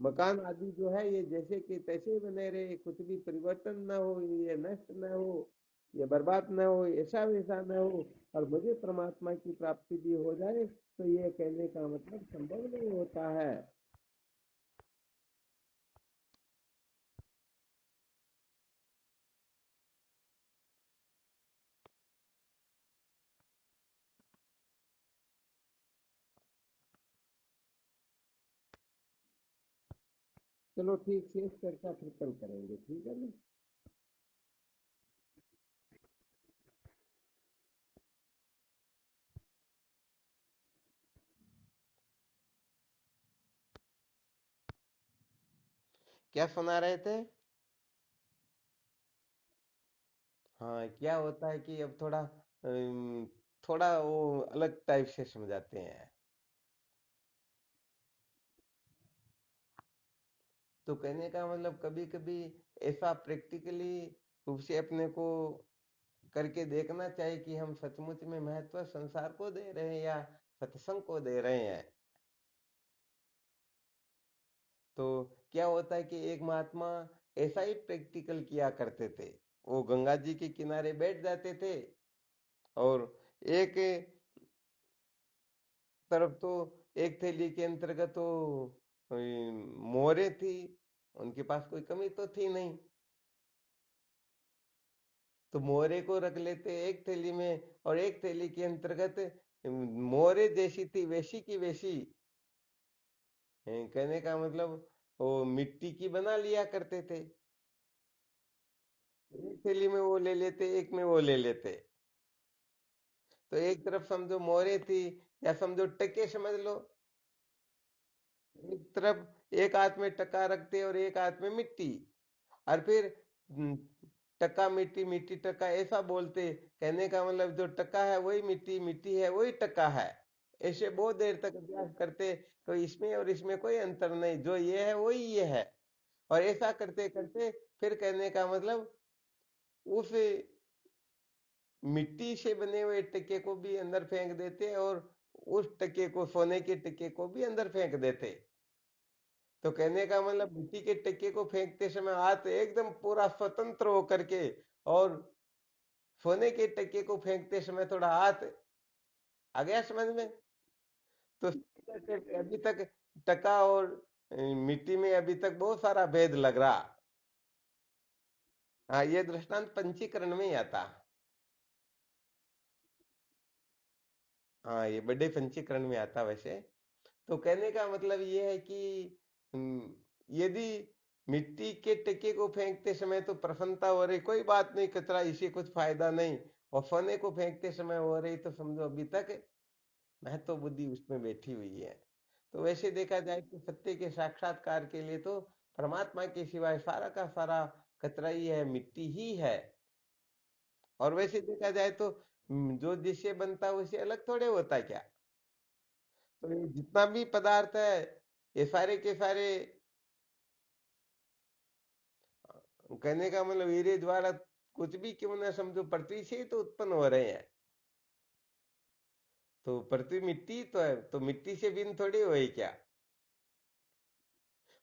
मकान आदि जो है ये जैसे कि तैसे बने रहे, कुछ भी परिवर्तन न हो, ये नष्ट न हो, ये बर्बाद न हो, ऐसा वैसा न हो, और मुझे परमात्मा की प्राप्ति भी हो जाए, तो ये कहने का मतलब संभव नहीं होता है। चलो ठीक, शेष चर्चा फिर कल करेंगे, ठीक है ना? क्या सुना रहे थे? हाँ, क्या होता है कि अब थोड़ा वो अलग टाइप से समझाते हैं। तो कहने का मतलब कभी कभी ऐसा प्रैक्टिकली रूप से अपने को करके देखना चाहिए कि हम सचमुच में महत्व संसार को दे रहे हैं या सत्संग को दे रहे हैं। तो क्या होता है कि एक महात्मा ऐसा ही प्रैक्टिकल किया करते थे। वो गंगा जी के किनारे बैठ जाते थे, और एक तरफ तो एक थैली के अंतर्गत तो मोहरे थी, उनके पास कोई कमी तो थी नहीं, तो मोहरे को रख लेते एक थैली में, और एक थैली के अंतर्गत मोहरे जैसी थी वैसी की वैसी, कहने का मतलब वो मिट्टी की बना लिया करते थे। एक थैली में वो ले लेते, एक में वो ले लेते। तो एक तरफ समझो मोहरे थी, या समझो टके समझ लो। एक तरफ एक हाथ में टका रखते और एक हाथ में मिट्टी, और फिर हम्म, टका मिट्टी, मिट्टी टका ऐसा बोलते। कहने का मतलब जो टका है वही मिट्टी, मिट्टी है वही टका है। ऐसे बहुत देर तक अभ्यास करते, तो इसमें और इसमें कोई अंतर नहीं, जो ये है वही ये है। और ऐसा करते करते फिर कहने का मतलब उस मिट्टी से बने हुए टके को भी अंदर फेंक देते, और उस टके को, सोने के टके को भी अंदर फेंक देते। तो कहने का मतलब मिट्टी के टके को फेंकते समय हाथ एकदम पूरा स्वतंत्र होकर के, और सोने के टके को फेंकते समय थोड़ा हाथ आ गया समझ में। तो अभी तक टका और मिट्टी में अभी तक बहुत सारा भेद लग रहा। हाँ, ये दृष्टांत पंचीकरण में ही आता। हाँ, ये बड़े पंचीकरण में आता वैसे। तो कहने का मतलब ये है कि यदि मिट्टी के टके को फेंकते समय तो प्रसन्नता हो रही, कोई बात नहीं, कचरा, इसे कुछ फायदा नहीं, और सोने को फेंकते समय हो रही, तो समझो अभी तक महत्व बुद्धि उसमें बैठी हुई है। तो वैसे देखा जाए तो सत्य के साक्षात्कार के लिए तो परमात्मा के सिवाय सारा का सारा कचरा ही है, मिट्टी ही है। और वैसे देखा जाए तो जो जिससे बनता है उससे अलग थोड़े होता है क्या। तो ये जितना भी पदार्थ है, ये सारे के सारे, कहने का मतलब हीरे ज्वाला कुछ भी क्यों ना समझो, पृथ्वी से ही तो उत्पन्न हो रहे हैं। तो पृथ्वी मिट्टी तो है, तो मिट्टी से भिन्न थोड़ी हुई क्या।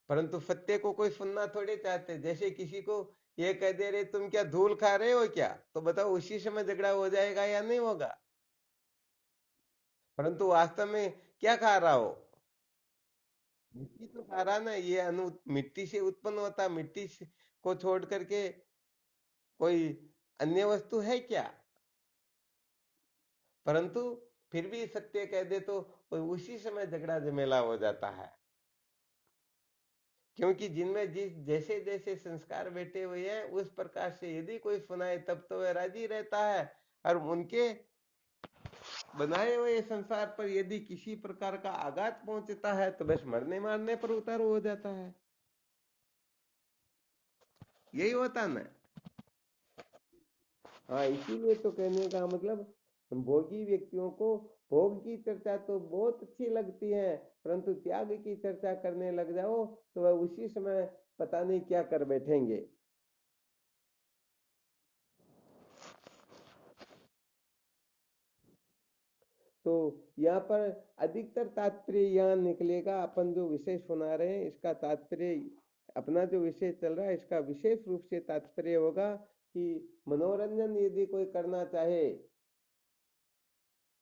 परंतु सत्य को कोई सुनना थोड़े चाहते। जैसे किसी को ये कह दे रहे तुम क्या धूल खा रहे हो क्या, तो बताओ उसी समय झगड़ा हो जाएगा या नहीं होगा। परंतु वास्तव में क्या खा रहा हो, मिट्टी तो खा रहा ना। ये मिट्टी से उत्पन्न होता, को छोड़ करके कोई अन्य वस्तु है क्या। परंतु फिर भी सत्य कह दे तो उसी समय झगड़ा झमेला हो जाता है। क्योंकि जिनमें जिस जैसे जैसे संस्कार बैठे हुए हैं उस प्रकार से यदि कोई सुनाए तब तो वह राजी रहता है। और उनके बनाए हुए संसार पर यदि किसी प्रकार का आघात पहुंचता है तो बस मरने मारने पर उतारू हो जाता है। यही होता ना। हाँ, इसीलिए तो कहने का मतलब भोगी व्यक्तियों को भोग की चर्चा तो बहुत अच्छी लगती है, परंतु त्याग की चर्चा करने लग जाओ तो वह उसी समय पता नहीं क्या कर बैठेंगे। तो यहाँ पर अधिकतर तात्पर्य यहाँ निकलेगा, अपन जो विषय सुना रहे हैं इसका तात्पर्य, अपना जो विषय चल रहा है इसका विशेष रूप से तात्पर्य होगा कि मनोरंजन यदि कोई करना चाहे,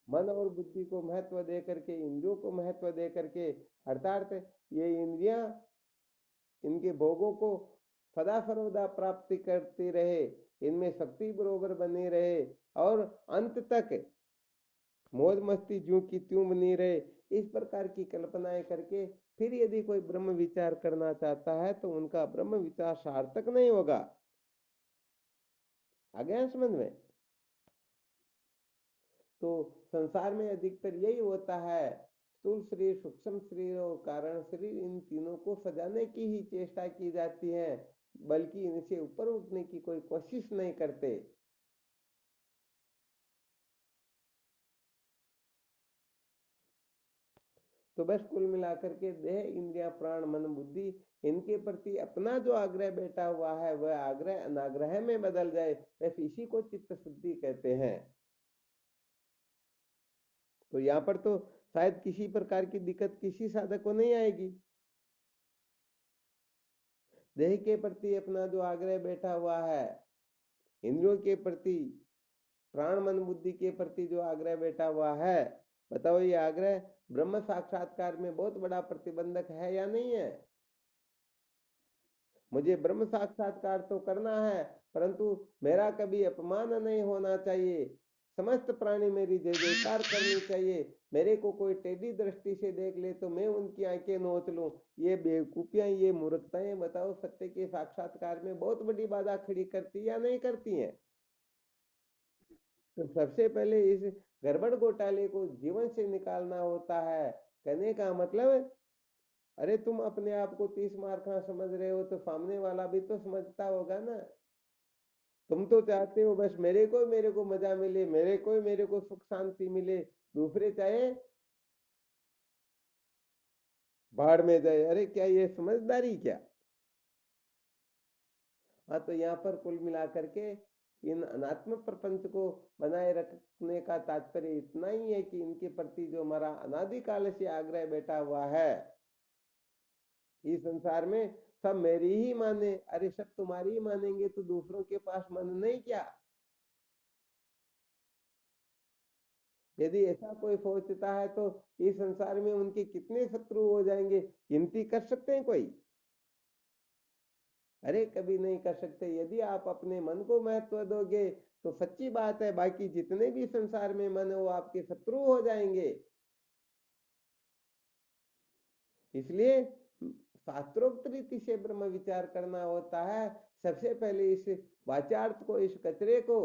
मन और बुद्धि को महत्व दे करके, इंद्रियों को महत्व दे करके, अर्थात ये इंद्रियां इनके भोगों को सदा सर्वदा प्राप्ति करती रहे, इनमें शक्ति बरोबर बनी रहे और अंत तक मौज मस्ती ज्यों की त्यों बनी रहे, इस प्रकार की कल्पनाएं करके फिर यदि कोई ब्रह्म विचार करना चाहता है तो उनका ब्रह्म विचार सार्थक नहीं होगा। आ गया समझ में? तो संसार में अधिकतर यही होता है, स्थूल शरीर, सूक्ष्म शरीर और कारण शरीर, इन तीनों को सजाने की ही चेष्टा की जाती है, बल्कि इनसे ऊपर उठने की कोई कोशिश नहीं करते। तो बस कुल मिलाकर के देह, इंद्रिया, प्राण, मन, बुद्धि, इनके प्रति अपना जो आग्रह बैठा हुआ है वह आग्रह अनाग्रह में बदल जाए, बस इसी को चित्त शुद्धि कहते हैं। तो यहाँ पर तो शायद किसी प्रकार की दिक्कत किसी साधक को नहीं आएगी। देह के प्रति अपना जो आग्रह बैठा हुआ है, इंद्रियों के प्रति, प्राण मन बुद्धि के प्रति जो आग्रह बैठा हुआ है, बताओ ये आग्रह ब्रह्म साक्षात्कार में बहुत बड़ा प्रतिबंधक है या नहीं है? मुझे ब्रह्म साक्षात्कार तो करना है, परंतु मेरा कभी अपमान नहीं होना चाहिए, समस्त प्राणी मेरी जय जयकार करनी चाहिए, मेरे को कोई टेढ़ी दृष्टि से देख ले तो मैं उनकी आंखें नोच लूं, ये बेवकूफियां, ये मूर्खताएं बताओ सत्य के साक्षात्कार में बहुत बड़ी बाधा खड़ी करती या नहीं करती हैं? तो सबसे पहले इस गड़बड़ घोटाले को जीवन से निकालना होता है। कहने का मतलब, अरे तुम अपने आप को 30 मार्का समझ रहे हो तो सामने वाला भी तो समझता होगा ना। तुम तो चाहते हो बस मेरे को मजा मिले, मेरे को सुख शांति मिले, दूसरे चाहे भाड़ में जाए। अरे क्या ये समझदारी क्या? हाँ, तो यहाँ पर कुल मिलाकर के इन अनात्म प्रपंच को बनाए रखने का तात्पर्य इतना ही है कि इनके प्रति जो हमारा अनादिकाल से आग्रह बैठा हुआ है, इस संसार में सब मेरी ही माने, अरे सब तुम्हारी ही मानेंगे तो दूसरों के पास मन नहीं क्या? यदि ऐसा कोई सोचता है तो इस संसार में उनके कितने शत्रु हो जाएंगे, गिनती कर सकते हैं कोई? अरे कभी नहीं कर सकते। यदि आप अपने मन को महत्व दोगे तो सच्ची बात है बाकी जितने भी संसार में मन है वो आपके शत्रु हो जाएंगे। इसलिए शास्त्रोक्त रीति से ब्रह्म विचार करना होता है। सबसे पहले इस वाचार्थ को, इस कचरे को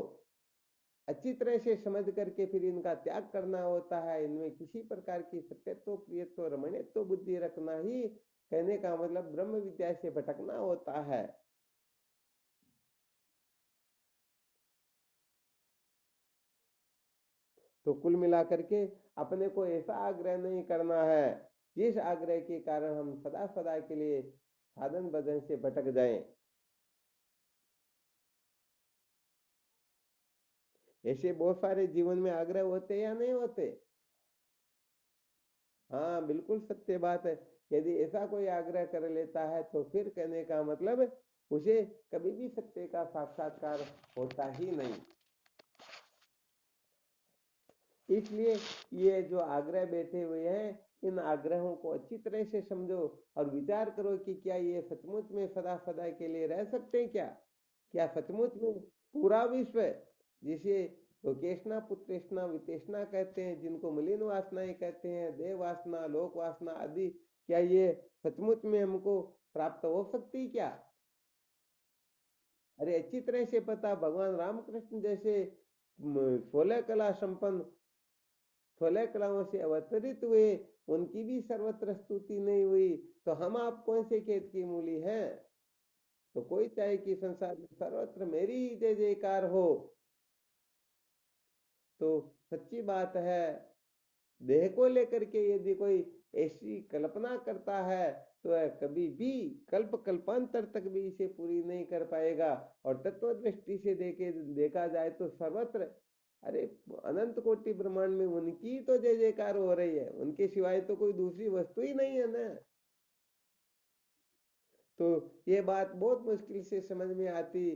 अच्छी तरह से समझ करके फिर इनका त्याग करना होता है। इनमें किसी प्रकार की सत्यत्व, प्रियत्व, रमणीयत्व बुद्धि रखना ही, कहने का मतलब ब्रह्म विद्या से भटकना होता है। तो कुल मिलाकर के अपने को ऐसा आग्रह नहीं करना है जिस आग्रह के कारण हम सदा सदा के लिए साधन बदन से भटक जाएं। ऐसे बहुत सारे जीवन में आग्रह होते या नहीं होते? हाँ, बिल्कुल सत्य बात है। यदि ऐसा कोई आग्रह कर लेता है तो फिर कहने का मतलब उसे कभी भी सत्य का साक्षात्कार होता ही नहीं। इसलिए ये जो आग्रह बैठे हुए हैं, इन आग्रहों को अच्छी तरह से समझो और विचार करो कि क्या ये सचमुच में सदा सदा के लिए रह सकते हैं क्या? क्या सचमुच में पूरा विश्व, जिसे लोकेशना पुत्रेशना वितेशना कहते हैं, जिनको मलिन वासनाएं कहते हैं, देह वासना, लोक वासना आदि, क्या ये सचमुच में हमको प्राप्त हो सकती क्या? अरे अच्छी तरह से पता, भगवान रामकृष्ण जैसे 16 कला संपन्न, 16 कलाओं से अवतरित हुए, उनकी भी सर्वत्र स्तुति नहीं हुई तो हम आप कौन से खेत की मूली हैं? तो कोई चाहे कि संसार में सर्वत्र मेरी ही जय जयकार हो, तो सच्ची बात है देह को लेकर के यदि कोई ऐसी कल्पना करता है तो वह कभी भी कल्पांतर तक भी इसे पूरी नहीं कर पाएगा। और तत्व दृष्टि से देखा जाए तो सर्वत्र, अरे अनंत कोटि ब्रह्मांड में उनकी तो जय जयकार हो रही है, उनके सिवाय तो कोई दूसरी वस्तु ही नहीं है ना। तो ये बात बहुत मुश्किल से समझ में आती।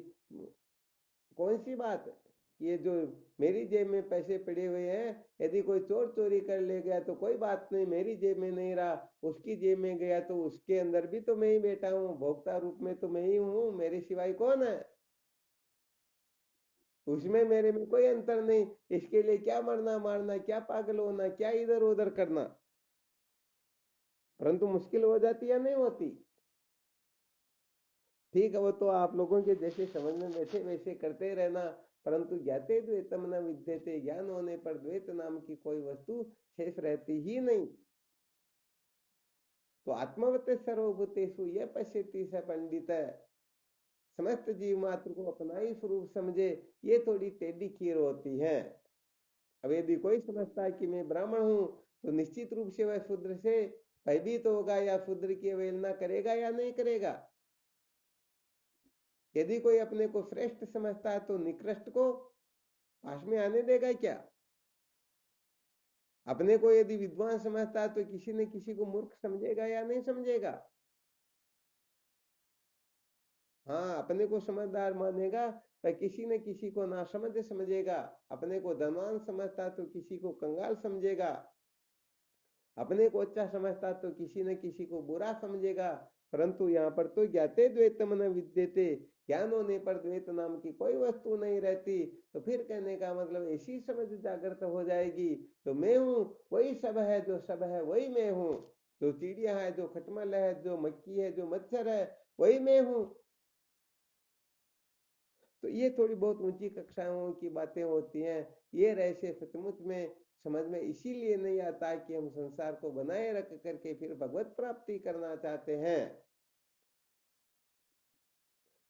कौन सी बात? ये जो मेरी जेब में पैसे पड़े हुए हैं, यदि कोई चोर चोरी कर ले गया तो कोई बात नहीं, मेरी जेब में नहीं रहा, उसकी जेब में गया तो उसके अंदर भी तो मैं ही बैठा हूँ, भोक्ता रूप में तो मैं ही हूँ, मेरे सिवाय कौन है? उसमें मेरे में कोई अंतर नहीं। इसके लिए क्या मरना मारना, क्या पागल होना, क्या इधर उधर करना। परंतु मुश्किल हो जाती या नहीं होती? ठीक है, वो तो आप लोगों के जैसे समझ में वैसे वैसे करते रहना। परंतु ज्ञाते द्वैतम न विद्यते, ज्ञान होने पर द्वैत नाम की कोई वस्तु शेष रहती ही नहीं। तो आत्मवत सर्वभूतेषु ये पश्यति स पंडित, समस्त जीव मात्र को अपना ही स्वरूप समझे, ये थोड़ी टेढ़ी खीर होती है। अब यदि कोई समझता है कि मैं ब्राह्मण हूं, तो निश्चित रूप से वह शूद्र से भयभीत होगा, या शूद्र की अवहेलना करेगा या नहीं करेगा। यदि कोई अपने को श्रेष्ठ समझता है तो निकृष्ट को पास में आने देगा क्या? अपने को यदि विद्वान समझता है तो किसी न किसी को मूर्ख समझेगा या नहीं समझेगा? हाँ, अपने को समझदार मानेगा पर किसी न किसी को ना समझ समझेगा। अपने को धनवान समझता तो किसी को कंगाल समझेगा। अपने को अच्छा समझता तो किसी न किसी को बुरा समझेगा। परंतु यहाँ पर तो ज्ञाते द्वैतम न विद्यते, ज्ञान होने पर द्वैत नाम की कोई वस्तु नहीं रहती। तो फिर कहने का मतलब ऐसी समझ जागृत हो जाएगी, तो मैं हूँ वही सब है, जो सब है वही मैं हूँ, जो चिड़िया है, जो खटमल है, जो मक्खी है, जो मच्छर है, वही मैं हूँ। तो ये थोड़ी बहुत ऊंची कक्षाओं की बातें होती हैं। ये रहस्य सचमुच में समझ में इसीलिए नहीं आता कि हम संसार को बनाए रख करके फिर भगवत प्राप्ति करना चाहते हैं।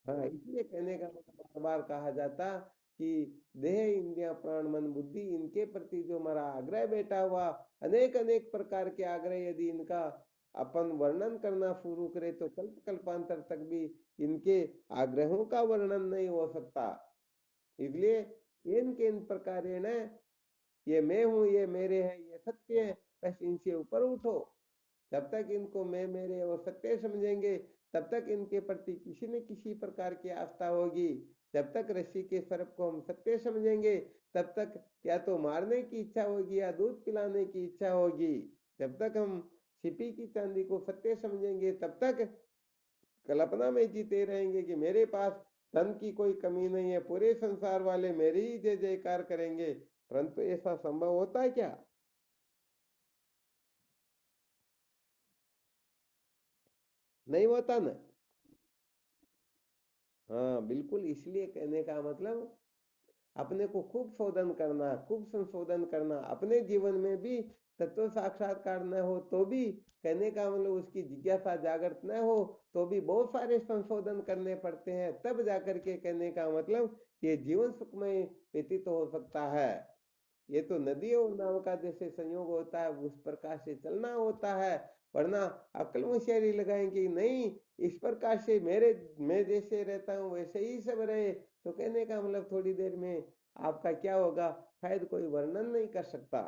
हाँ, इसलिए कहने का मतलब बार बार कहा जाता कि देह इंद्रिया प्राण मन बुद्धि, इनके प्रति जो हमारा आग्रह बैठा हुआ, अनेक अनेक प्रकार के आग्रह, यदि इनका अपन वर्णन करना शुरू करें तो कल्प कल्पांतर तक भी इनके आग्रहों का वर्णन नहीं हो सकता। इसलिए इन किन प्रकार ये मैं हूं, ये मेरे है, ये सत्य है, बस इनसे ऊपर उठो। जब तक इनको मैं मेरे और सत्य समझेंगे, तब तक इनके प्रति किसी न किसी प्रकार की आस्था होगी। जब तक रस्सी के सर्प को हम सत्य समझेंगे, तब तक या तो मारने की इच्छा होगी या दूध पिलाने की इच्छा होगी। जब तक हम छिपी की चांदी को सत्य समझेंगे, तब तक कल्पना में जीते रहेंगे कि मेरे पास धन की कोई कमी नहीं है, पूरे संसार वाले मेरी ही जय जयकार करेंगे। परंतु ऐसा संभव होता है क्या? नहीं होता ना। हाँ बिल्कुल, इसलिए कहने का मतलब अपने को खूब शोधन करना, खूब संशोधन करना। अपने जीवन में भी तत्व साक्षात्कार न हो तो भी, कहने का मतलब उसकी जिज्ञासा जागृत न हो तो भी बहुत सारे संशोधन करने पड़ते हैं, तब जाकर के कहने का मतलब ये जीवन सुखमय व्यतीत हो सकता है। ये तो नदी और नाव का जैसे संयोग होता है उस प्रकार से चलना होता है। वरना अक्ल होशियारी लगाएंगे नहीं, इस प्रकार से मेरे मैं जैसे रहता हूँ वैसे ही सब रहे, तो कहने का मतलब थोड़ी देर में आपका क्या होगा, शायद कोई वर्णन नहीं कर सकता।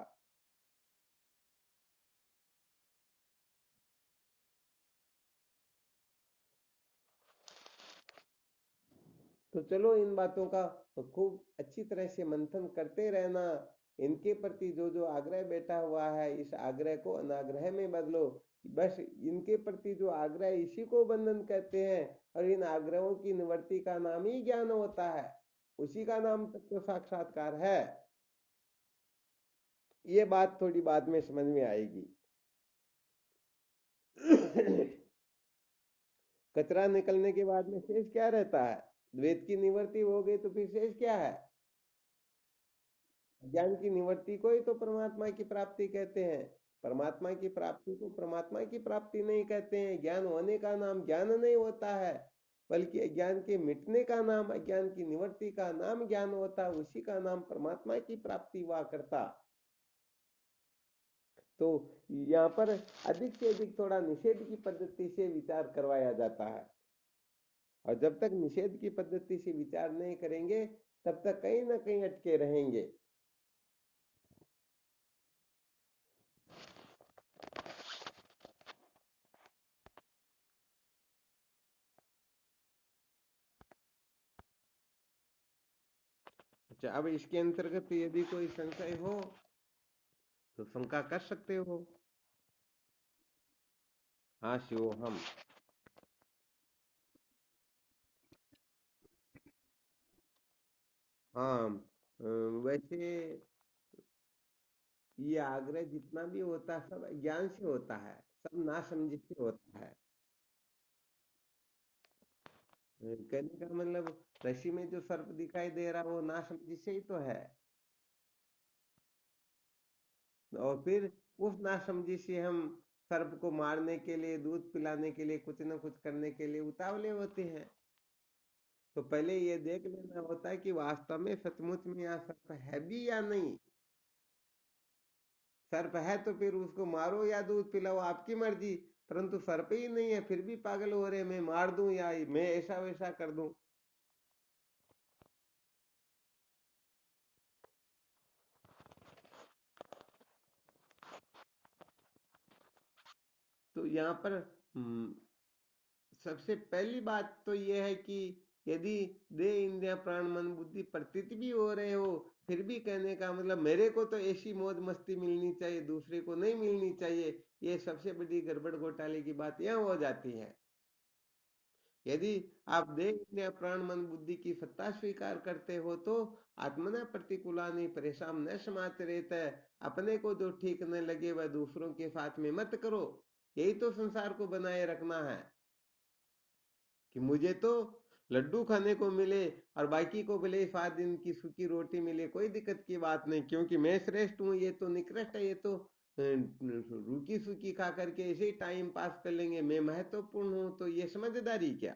तो चलो इन बातों का तो खूब अच्छी तरह से मंथन करते रहना। इनके प्रति जो जो आग्रह बैठा हुआ है, इस आग्रह को अनाग्रह में बदलो। बस इनके प्रति जो आग्रह है, इसी को बंधन कहते हैं। और इन आग्रहों की निवृत्ति का नाम ही ज्ञान होता है, उसी का नाम तत्व साक्षात्कार है। ये बात थोड़ी बाद में समझ में आएगी। कचरा निकलने के बाद में शेष क्या रहता है? द्वैत की निवृत्ति हो गई तो फिर शेष क्या है? ज्ञान की निवृत्ति को ही तो परमात्मा की प्राप्ति कहते हैं। परमात्मा की प्राप्ति को परमात्मा की प्राप्ति नहीं कहते हैं। ज्ञान होने का नाम ज्ञान नहीं होता है, बल्कि अज्ञान के मिटने का नाम, अज्ञान की निवृत्ति का नाम ज्ञान होता है। उसी का नाम परमात्मा की प्राप्ति हुआ करता। तो यहाँ पर अधिक से अधिक थोड़ा निषेध की पद्धति से विचार करवाया जाता है, और जब तक निषेध की पद्धति से विचार नहीं करेंगे तब तक कहीं ना कहीं अटके रहेंगे। अच्छा, अब इसके अंतर्गत यदि कोई संशय हो तो शंका कर सकते हो। हाँ शिवोहम। हाँ, वैसे ये आग्रह जितना भी होता है सब ज्ञान से होता है, सब नासमझी से होता है। कहने का मतलब रस्सी में जो सर्प दिखाई दे रहा वो नासमझी से ही तो है, और फिर उस नासमझी से हम सर्प को मारने के लिए, दूध पिलाने के लिए, कुछ न कुछ करने के लिए उतावले होते हैं। तो पहले ये देख लेना होता है कि वास्तव में सचमुच में यहाँ सर्प है भी या नहीं। सर्प है तो फिर उसको मारो या दूध पिलाओ, आपकी मर्जी। परंतु सर्प ही नहीं है फिर भी पागल हो रहे, मैं मार दूं या मैं ऐसा वैसा कर दूं। तो यहाँ पर सबसे पहली बात तो यह है कि यदि देह इंद्रिय प्राण मन बुद्धि प्रतीत भी हो रहे हो, फिर भी कहने का मतलब मेरे को तो ऐसी मौज मस्ती मिलनी चाहिए, दूसरे को नहीं मिलनी चाहिए, ये सबसे बड़ी गड़बड़ घोटाले की बात यहाँ हो जाती है। यदि आप देह इंद्रिय प्राण मन बुद्धि की सत्ता स्वीकार करते हो तो आत्मना प्रतिकूलानि परेशान न समाते रहता है। अपने को जो ठीक न लगे वह दूसरों के साथ में मत करो। यही तो संसार को बनाए रखना है, कि मुझे तो लड्डू खाने को मिले और बाकी को भले 7 दिन की सूखी रोटी मिले, कोई दिक्कत की बात नहीं, क्योंकि मैं श्रेष्ठ हूँ, ये तो निकृष्ट है, ये तो रूखी सूखी खा करके ऐसे ही टाइम पास कर लेंगे, मैं महत्वपूर्ण हूँ, तो ये समझदारी क्या।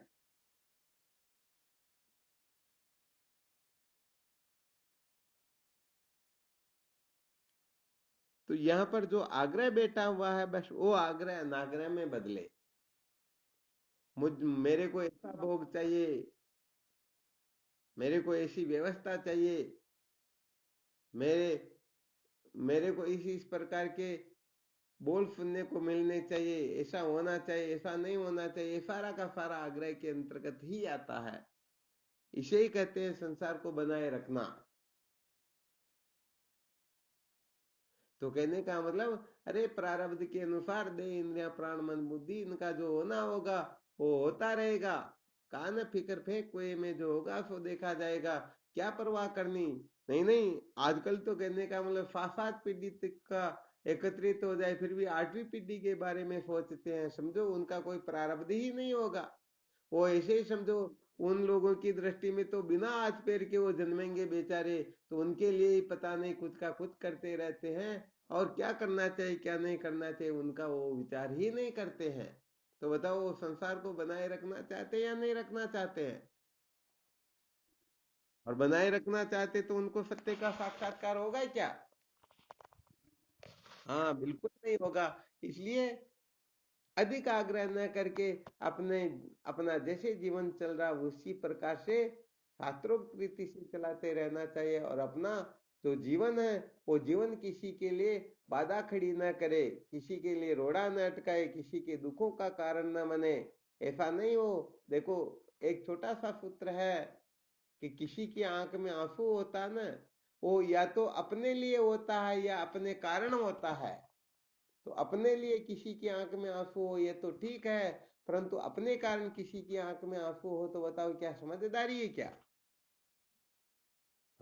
तो यहाँ पर जो आग्रह बैठा हुआ है बस वो आग्रह अनाग्रह में बदले। मेरे को ऐसा भोग चाहिए, मेरे को ऐसी व्यवस्था चाहिए, मेरे मेरे को इस प्रकार के बोल सुनने को मिलने चाहिए, ऐसा होना चाहिए, ऐसा नहीं होना चाहिए, ये सारा का सारा आग्रह के अंतर्गत ही आता है। इसे ही कहते हैं संसार को बनाए रखना। तो कहने का मतलब अरे प्रारब्ध के अनुसार देह इंद्रिया प्राण मन बुद्धि इनका जो होना होगा वो होता रहेगा। कान फिकर फेंक कुएं में जो होगा सो देखा जाएगा, क्या परवाह करनी। नहीं नहीं, आजकल तो कहने का मतलब 7 7 पीढ़ी तक का एकत्रित हो जाए फिर भी 8वीं पीढ़ी के बारे में सोचते हैं, समझो उनका कोई प्रारब्ध ही नहीं होगा। वो ऐसे ही समझो, उन लोगों की दृष्टि में तो बिना हाथ पैर के वो जन्मेंगे बेचारे, तो उनके लिए ही पता नहीं कुछ का कुछ करते रहते हैं, और क्या करना चाहिए क्या नहीं करना चाहिए उनका वो विचार ही नहीं करते हैं। तो बताओ वो संसार को बनाए रखना चाहते हैं या नहीं रखना चाहते हैं। और बनाए रखना चाहते तो उनको सत्य का साक्षात्कार होगा ही क्या। हाँ बिल्कुल नहीं होगा। इसलिए अधिक आग्रह न करके अपने अपना जैसे जीवन चल रहा उसी प्रकार से शास्त्रोक्त रीति से चलाते रहना चाहिए, और अपना जो जीवन है वो जीवन किसी के लिए बाधा खड़ी न करे, किसी के लिए रोड़ा न अटकाए, किसी के दुखों का कारण न बने। ऐसा नहीं हो। देखो, एक छोटा सा सूत्र है कि किसी की आंख में आंसू होता है ना, वो या तो अपने लिए होता है या अपने कारण होता है। तो अपने लिए किसी की आंख में आंसू हो ये तो ठीक है, परंतु अपने कारण किसी की आंख में आंसू हो तो बताओ क्या समझदारी है क्या।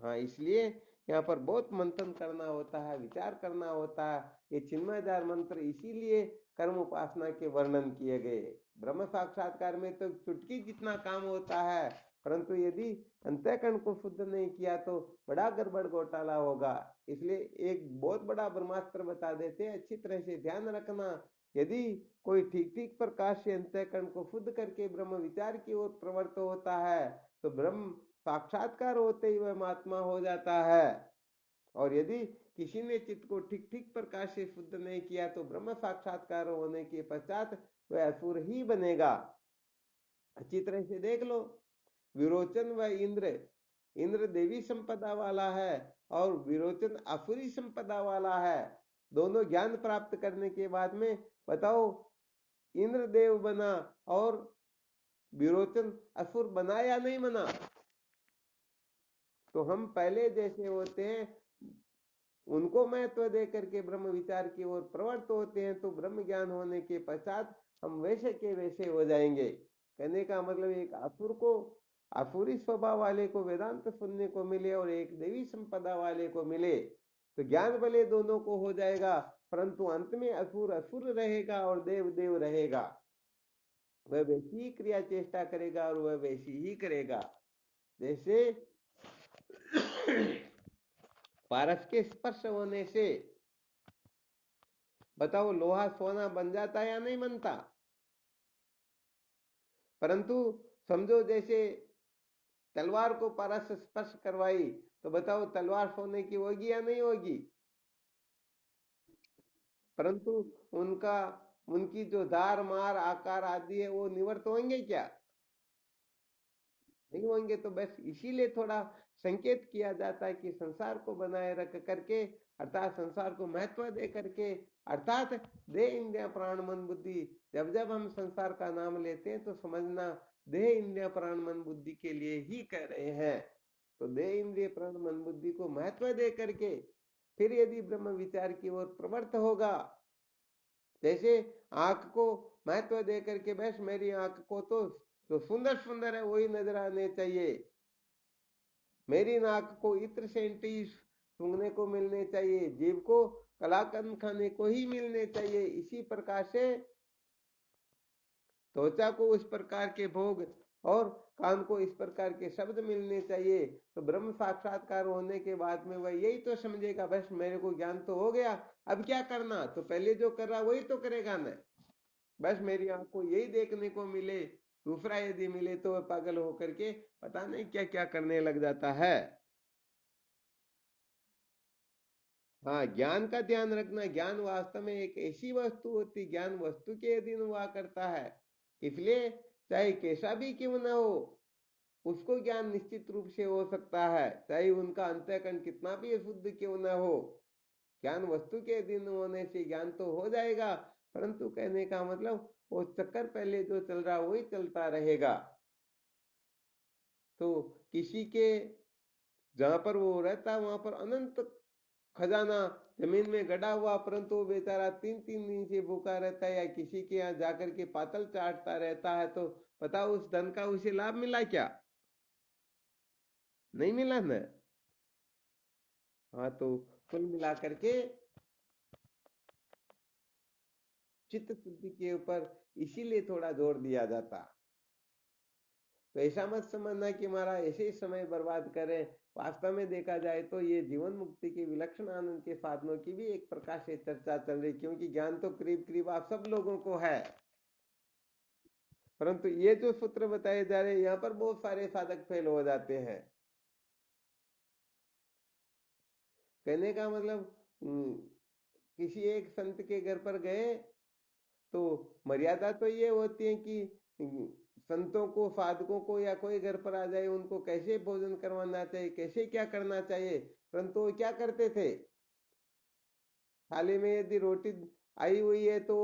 हाँ, इसलिए यहाँ पर बहुत मंथन करना होता है, विचार करना होता है। ये चिन्मयदार मंत्र इसीलिए कर्म उपासना के वर्णन किए गए। ब्रह्म साक्षात्कार में तो चुटकी जितना काम होता है, परंतु यदि अंतःकरण को शुद्ध नहीं किया तो बड़ा गड़बड़ घोटाला होगा। इसलिए एक बहुत बड़ा ब्रह्मास्त्र बता देते हैं, अच्छी तरह से ध्यान रखना। यदि कोई ठीक ठीक प्रकाश से अंतःकरण को शुद्ध करके ब्रह्म विचार की ओर प्रवृत्त होता है तो ब्रह्म साक्षात्कार होते ही वह महात्मा हो जाता है। और यदि किसी ने चित्त को ठीक ठीक प्रकाश से शुद्ध नहीं किया तो ब्रह्म साक्षात्कार होने के पश्चात वह असुर ही बनेगा। अच्छी तरह से देख लो, विरोचन व इंद्र, इंद्र देवी संपदा वाला है और विरोचन असुरी संपदा वाला है। दोनों ज्ञान प्राप्त करने के बाद में बताओ, इंद्र देव बना और विरोचन असुर बना या नहीं बना? तो हम पहले जैसे होते हैं उनको महत्व दे करके ब्रह्म विचार की ओर प्रवृत्त होते हैं, तो ब्रह्म ज्ञान होने के पश्चात हम वैसे के वैसे हो जाएंगे। कहने का मतलब एक असुर को, असुरी स्वभाव वाले को वेदांत सुनने को मिले और एक देवी संपदा वाले को मिले तो ज्ञान भले दोनों को हो जाएगा, परंतु अंत में असुर असुर रहेगा और देव देव रहेगा। वह वैसी ही क्रिया चेष्टा करेगा और वह वैसी ही करेगा जैसे पारस के स्पर्श होने से बताओ लोहा सोना बन जाता है या नहीं बनता? परंतु समझो जैसे तलवार को पारस स्पर्श करवाई तो बताओ तलवार सोने की होगी या नहीं होगी? परंतु उनका, उनकी जो धार मार आकार आदि है वो निवर्त होंगे क्या? नहीं होंगे। तो बस इसीलिए थोड़ा संकेत किया जाता है कि संसार को बनाए रख करके, अर्थात संसार को महत्व दे करके, अर्थात देह इंद्रिय प्राण मन बुद्धि, जब जब हम संसार का नाम लेते हैं तो समझना देह इंद्रिय प्राण मन बुद्धि के लिए ही कह रहे हैं। तो देह इंद्रिय प्राण मन बुद्धि को महत्व दे करके फिर यदि ब्रह्म विचार की ओर प्रवृत्त होगा, जैसे आंख को महत्व दे करके बस मेरी आंख को तो जो सुंदर सुंदर है वही नजर आने चाहिए, मेरी नाक को इत्र सेंटी सूंघने को मिलने चाहिए, जीभ को कलाकंद खाने को ही मिलने चाहिए, इसी प्रकार से त्वचा को उस प्रकार के भोग और कान को इस प्रकार के शब्द मिलने चाहिए। तो ब्रह्म साक्षात्कार होने के बाद में वह यही तो समझेगा बस मेरे को ज्ञान तो हो गया, अब क्या करना? तो पहले जो कर रहा वही तो करेगा ना। बस मेरी आंख को यही देखने को मिले, दूसरा यदि मिले तो वह पागल होकर के पता नहीं क्या क्या करने लग जाता है। हाँ, ज्ञान का ध्यान रखना। ज्ञान वास्तव में एक ऐसी वस्तु होती, ज्ञान वस्तु के अधीन हुआ करता है, इसलिए चाहे कैसा भी क्यों न हो उसको ज्ञान निश्चित रूप से हो सकता है, चाहे उनका अंतःकरण कितना भी अशुद्ध क्यों न हो। ज्ञान वस्तु के अधीन होने से ज्ञान तो हो जाएगा, परंतु कहने का मतलब वो चक्कर पहले जो चल रहा वही चलता रहेगा। तो किसी के जहां पर वो रहता वहां पर अनंत खजाना जमीन में गड़ा हुआ, परंतु वो बेचारा 3-3 दिन से भूखा रहता है या किसी के यहाँ जाकर के पातल चाटता रहता है, तो बताओ उस धन का उसे लाभ मिला क्या? नहीं मिला ना। हाँ, तो कुल मिला करके चित्त शुद्धि के ऊपर इसीलिए थोड़ा जोर दिया जाता। तो ऐसा मत समझना कि हमारा ऐसे ही समय बर्बाद करें। वास्तव में देखा जाए तो ये जीवन मुक्ति के विलक्षण आनंद के साधनों की भी एक प्रकार से चर्चा चल रही, क्योंकि ज्ञान तो करीब करीब आप सब लोगों को है, परंतु ये जो सूत्र बताए जा रहे हैं यहाँ पर बहुत सारे साधक फेल हो जाते हैं। कहने का मतलब किसी एक संत के घर पर गए तो मर्यादा तो ये होती है कि संतों को, साधकों को या कोई घर पर आ जाए उनको कैसे भोजन करवाना चाहिए, कैसे क्या करना चाहिए, परंतु वो क्या करते थे, थाली में यदि रोटी आई हुई है तो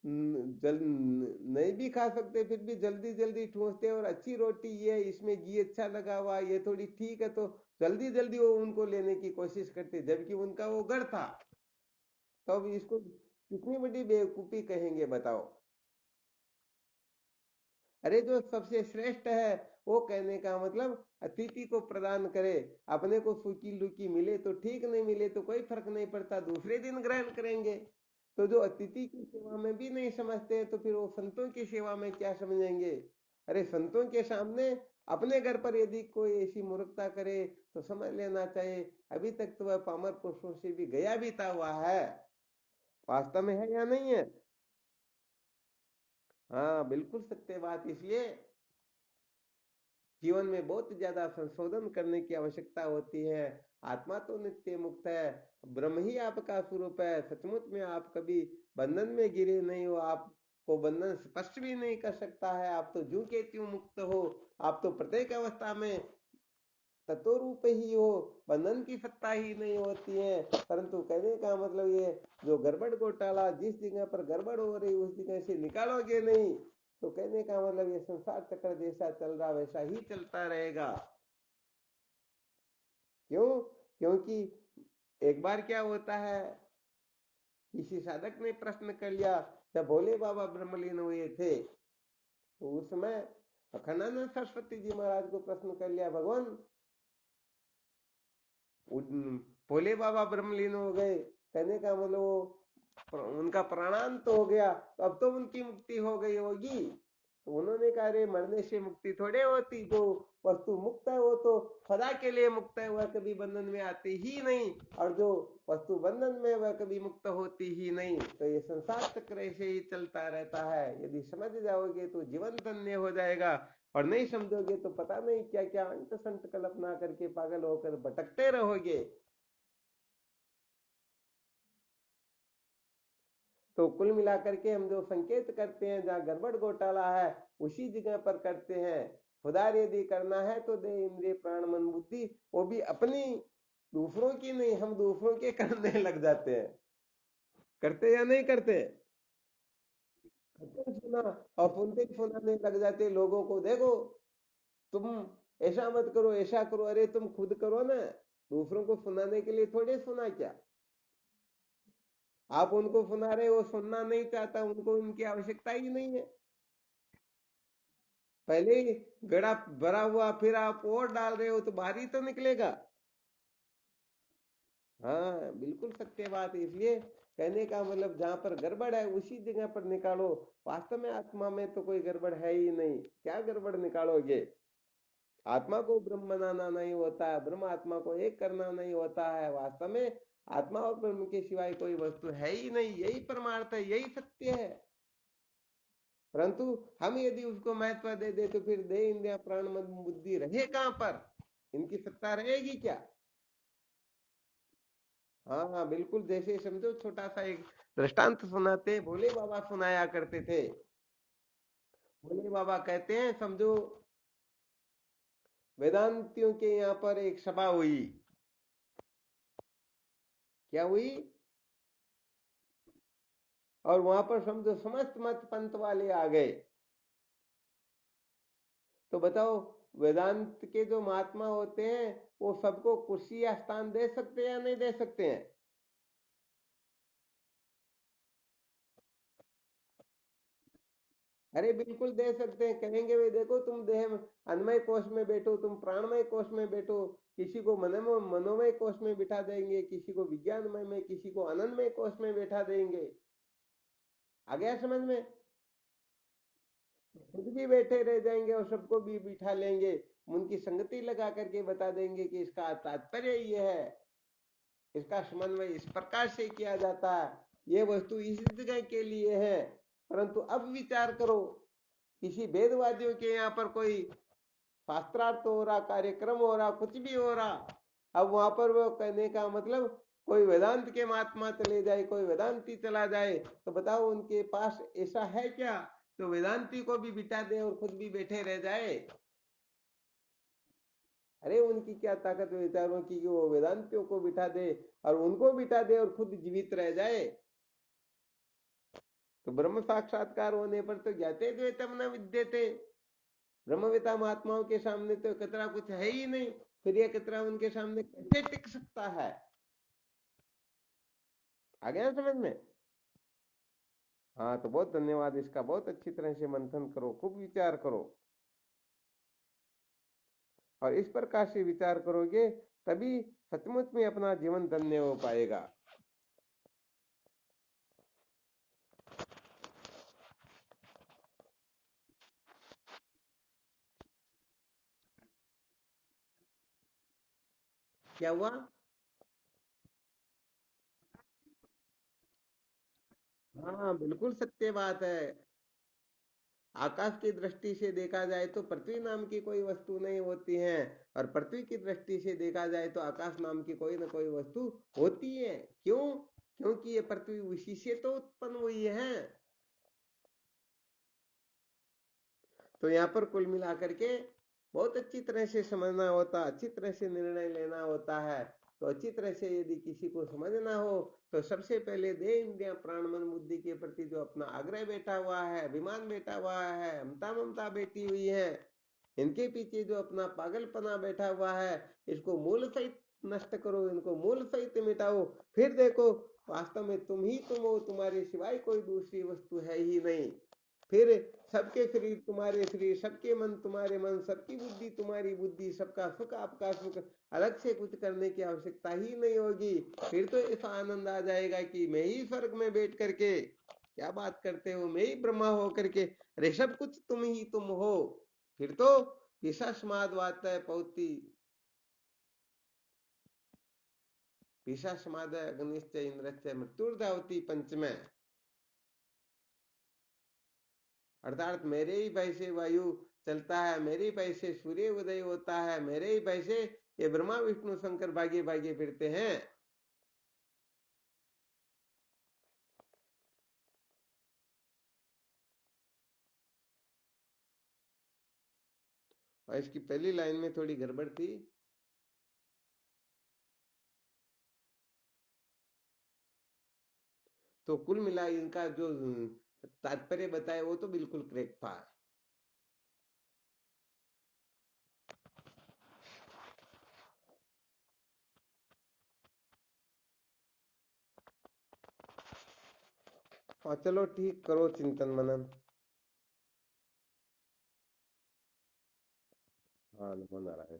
नहीं भी खा सकते, फिर भी जल्दी जल्दी ठूसते और अच्छी रोटी ये इसमें घी अच्छा लगा हुआ ये थोड़ी ठीक है तो जल्दी जल्दी वो उनको लेने की कोशिश करते, जबकि उनका वो घर था। तो अब इसको कितनी बड़ी बेवकूफी कहेंगे बताओ? अरे जो सबसे श्रेष्ठ है वो कहने का मतलब अतिथि को प्रदान करे, अपने को सूखी लुकी मिले तो ठीक, नहीं मिले तो कोई फर्क नहीं पड़ता, दूसरे दिन ग्रहण करेंगे। तो जो अतिथि की सेवा में भी नहीं समझते हैं तो फिर वो संतों की सेवा में क्या समझेंगे? अरे संतों के सामने अपने घर पर यदि कोई ऐसी मूर्खता करे तो समझ लेना चाहिए अभी तक तो वह पामर पुरुषों से भी गया बीता हुआ है। वास्तव में है या नहीं है? हाँ, बिल्कुल सत्य बात। इसलिए जीवन में बहुत ज्यादा संशोधन करने की आवश्यकता होती है। आत्मा तो नित्य मुक्त है, ब्रह्म ही आपका स्वरूप है। सचमुच में आप कभी बंधन में गिरे नहीं हो, आपको बंधन स्पर्श भी नहीं कर सकता है। आप तो ज्यों के त्यों मुक्त हो। आप तो प्रत्येक अवस्था में तत्व रूप ही हो, बंधन की सत्ता ही नहीं होती है। परंतु कहने का मतलब ये, जो गड़बड़ घोटाला जिस जगह पर गड़बड़ हो रही उस जगह से निकालोगे नहीं, तो कहने का मतलब ये संसार चक्र जैसा चल रहा वैसा ही चलता रहेगा। क्यों? क्योंकि एक बार क्या होता है, किसी साधक ने प्रश्न कर लिया, जब भोले बाबा ब्रह्मलीन हुए थे तो उस समय अखंडानंद सरस्वती जी महाराज को प्रश्न कर लिया, भगवान भोले बाबा ब्रह्मलीन हो गए, कहने का मतलब वो उनका प्राणांत तो हो गया, तो अब तो उनकी मुक्ति हो गई होगी। तो उन्होंने कहा, अरे मरने से मुक्ति थोड़े होती, जो वस्तु मुक्त है वो तो सदा के लिए मुक्त है, वह कभी बंधन में आती ही नहीं, और जो वस्तु बंधन में वह कभी मुक्त होती ही नहीं। तो ये संसार चक्र ऐसे ही चलता रहता है। यदि समझ जाओगे तो जीवन धन्य हो जाएगा, और नहीं समझोगे तो पता नहीं क्या क्या अंत संत कल्पना करके पागल होकर भटकते रहोगे। तो कुल मिलाकर के हम जो संकेत करते हैं, जहां गड़बड़ घोटाला है उसी जगह पर करते हैं। खुदार यदि करना है तो दे इंद्रिय प्राण मन बुद्धि, वो भी अपनी, दूसरों की नहीं, हम दूसरों के करने लग जाते हैं। करते या नहीं करते? करते सुना, और सुनते ही सुनाने लग जाते लोगों को, देखो तुम ऐसा मत करो, ऐसा करो, अरे तुम खुद करो ना। दूसरों को सुनाने के लिए थोड़े सुना क्या? आप उनको सुना रहे हो, सुनना नहीं चाहता, उनको उनकी आवश्यकता ही नहीं है। पहले ही गड़ा भरा हुआ, फिर आप और डाल रहे हो तो बाहर ही तो निकलेगा। हाँ, बिल्कुल सत्य बात है। इसलिए कहने का मतलब, जहां पर गड़बड़ है उसी जगह पर निकालो। वास्तव में आत्मा में तो कोई गड़बड़ है ही नहीं, क्या गड़बड़ निकालोगे? आत्मा को ब्रह्म बनाना नहीं होता है, ब्रह्म आत्मा को एक करना नहीं होता है। वास्तव में आत्मा और ब्रह्म के सिवाय कोई वस्तु है ही नहीं, यही परमार्थ है, यही सत्य है। परंतु हम यदि उसको महत्व दे दे तो फिर देह इंद्रिया प्राण मन बुद्धि रहे कहां पर, इनकी सत्ता रहेगी क्या? हाँ हाँ, बिल्कुल। जैसे समझो, छोटा सा एक दृष्टांत सुनाते, भोले बाबा सुनाया करते थे। भोले बाबा कहते हैं, समझो वेदांतियों के यहाँ पर एक सभा हुई। क्या हुई? और वहां पर समझो समस्त मत पंथ वाले आ गए। तो बताओ, वेदांत के जो महात्मा होते हैं वो सबको कुर्सी या स्थान दे सकते हैं या नहीं दे सकते हैं? अरे बिल्कुल दे सकते हैं। कहेंगे वे, देखो तुम देह अन्नमय कोश में बैठो, तुम प्राणमय कोश में बैठो, किसी को मनोमय कोश में बिठा देंगे, किसी को विज्ञानमय में, किसी को आनंदमय कोश में बैठा देंगे। आ गया समझ में? खुद भी बैठे रह जाएंगे और सबको भी बिठा लेंगे। उनकी संगति लगा करके बता देंगे कि इसका तात्पर्य ये है, इसका समन्वय इस प्रकार से किया जाता है, ये वस्तु इस जगह के लिए है। परंतु अब विचार करो, किसी वेदवादियों के यहाँ पर कोई शास्त्रार्थ हो रहा, कार्यक्रम हो रहा, कुछ भी हो रहा, अब वहां पर वो कहने का मतलब, कोई वेदांत के महात्मा चले जाए, कोई वेदांती चला जाए, तो बताओ उनके पास ऐसा है क्या तो वेदांती को भी बिठा दे और खुद भी बैठे रह जाए? अरे उनकी क्या ताकत है विचारों की कि वो वेदांतियों को बिठा दे और उनको बिठा दे और खुद जीवित रह जाए? तो ब्रह्म साक्षात्कार होने पर तो ज्ञाते द्वैतम न विद्यते, ब्रह्मवेता महात्माओं के सामने तो कतरा कुछ है ही नहीं, फिर ये कतरा उनके सामने कैसे टिक सकता है? आ गया समझ में? हाँ, तो बहुत धन्यवाद। इसका बहुत अच्छी तरह से मंथन करो, खूब विचार करो, और इस प्रकार से विचार करोगे तभी सचमुच में अपना जीवन धन्य हो पाएगा। क्या हुआ? हाँ बिल्कुल सत्य बात है। आकाश की दृष्टि से देखा जाए तो पृथ्वी नाम की कोई वस्तु नहीं होती है, और पृथ्वी की दृष्टि से देखा जाए तो आकाश नाम की कोई ना कोई वस्तु होती है। क्यों? क्योंकि ये पृथ्वी उसी से तो उत्पन्न हुई है। तो यहाँ पर कुल मिलाकर के बहुत अच्छी तरह से समझना होता, अच्छी तरह से निर्णय लेना होता है। तो अच्छी तरह से यदि किसी को समझना हो तो सबसे पहले देह इंद्रिया प्राण मन बुद्धि के प्रति जो अपना आग्रह बैठा हुआ है, अभिमान बैठा हुआ है, ममता ममता बैठी हुई है, इनके पीछे जो अपना पागलपना बैठा हुआ है, इसको मूल सहित नष्ट करो, इनको मूल सहित मिटाओ। फिर देखो वास्तव में तुम ही तुम हो, तुम्हारे सिवाय कोई दूसरी वस्तु है ही नहीं। फिर सबके शरीर तुम्हारे शरीर, सबके मन तुम्हारे मन, सबकी बुद्धि तुम्हारी बुद्धि, सबका सुख आपका सुख, अलग से कुछ करने की आवश्यकता ही नहीं होगी। फिर तो ऐसा आनंद आ जाएगा कि मैं ही स्वर्ग में बैठ करके, क्या बात करते हो, मैं ही ब्रह्मा हो करके, अरे सब कुछ तुम ही तुम हो। फिर तो पिशास्माद वातः पौती, पिशास्माद अग्निश्च इंद्रश्च मृत्युर्धावती पंचमे, अर्थात मेरे ही पैसे वायु चलता है, मेरे ही पैसे सूर्य उदय होता है, मेरे ही पैसे ये ब्रह्मा विष्णु शंकर भागे भागे फिरते हैं। और इसकी पहली लाइन में थोड़ी गड़बड़ थी। तो कुल मिला इनका जो तात्पर्य बताया वो तो बिल्कुल करेक्ट था। और चलो ठीक, करो चिंतन मनन। हाँ, नमो नारायण।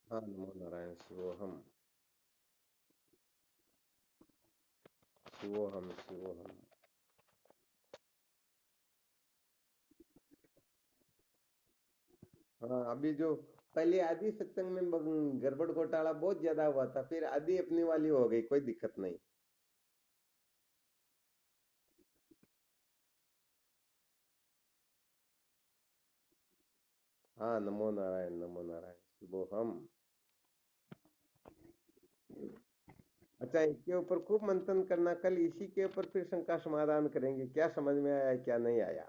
हाँ, नमो नारायण। शिवोहम शिवोहम शिवोहम। हाँ, अभी जो पहले आदि सत्संग में गड़बड़ घोटाला बहुत ज्यादा हुआ था, फिर आदि अपनी वाली हो गई, कोई दिक्कत नहीं। हाँ, नमो नारायण नमो नारायण। शिवोहम। अच्छा, इसके ऊपर खूब मंथन करना, कल इसी के ऊपर फिर शंका समाधान करेंगे, क्या समझ में आया क्या नहीं आया।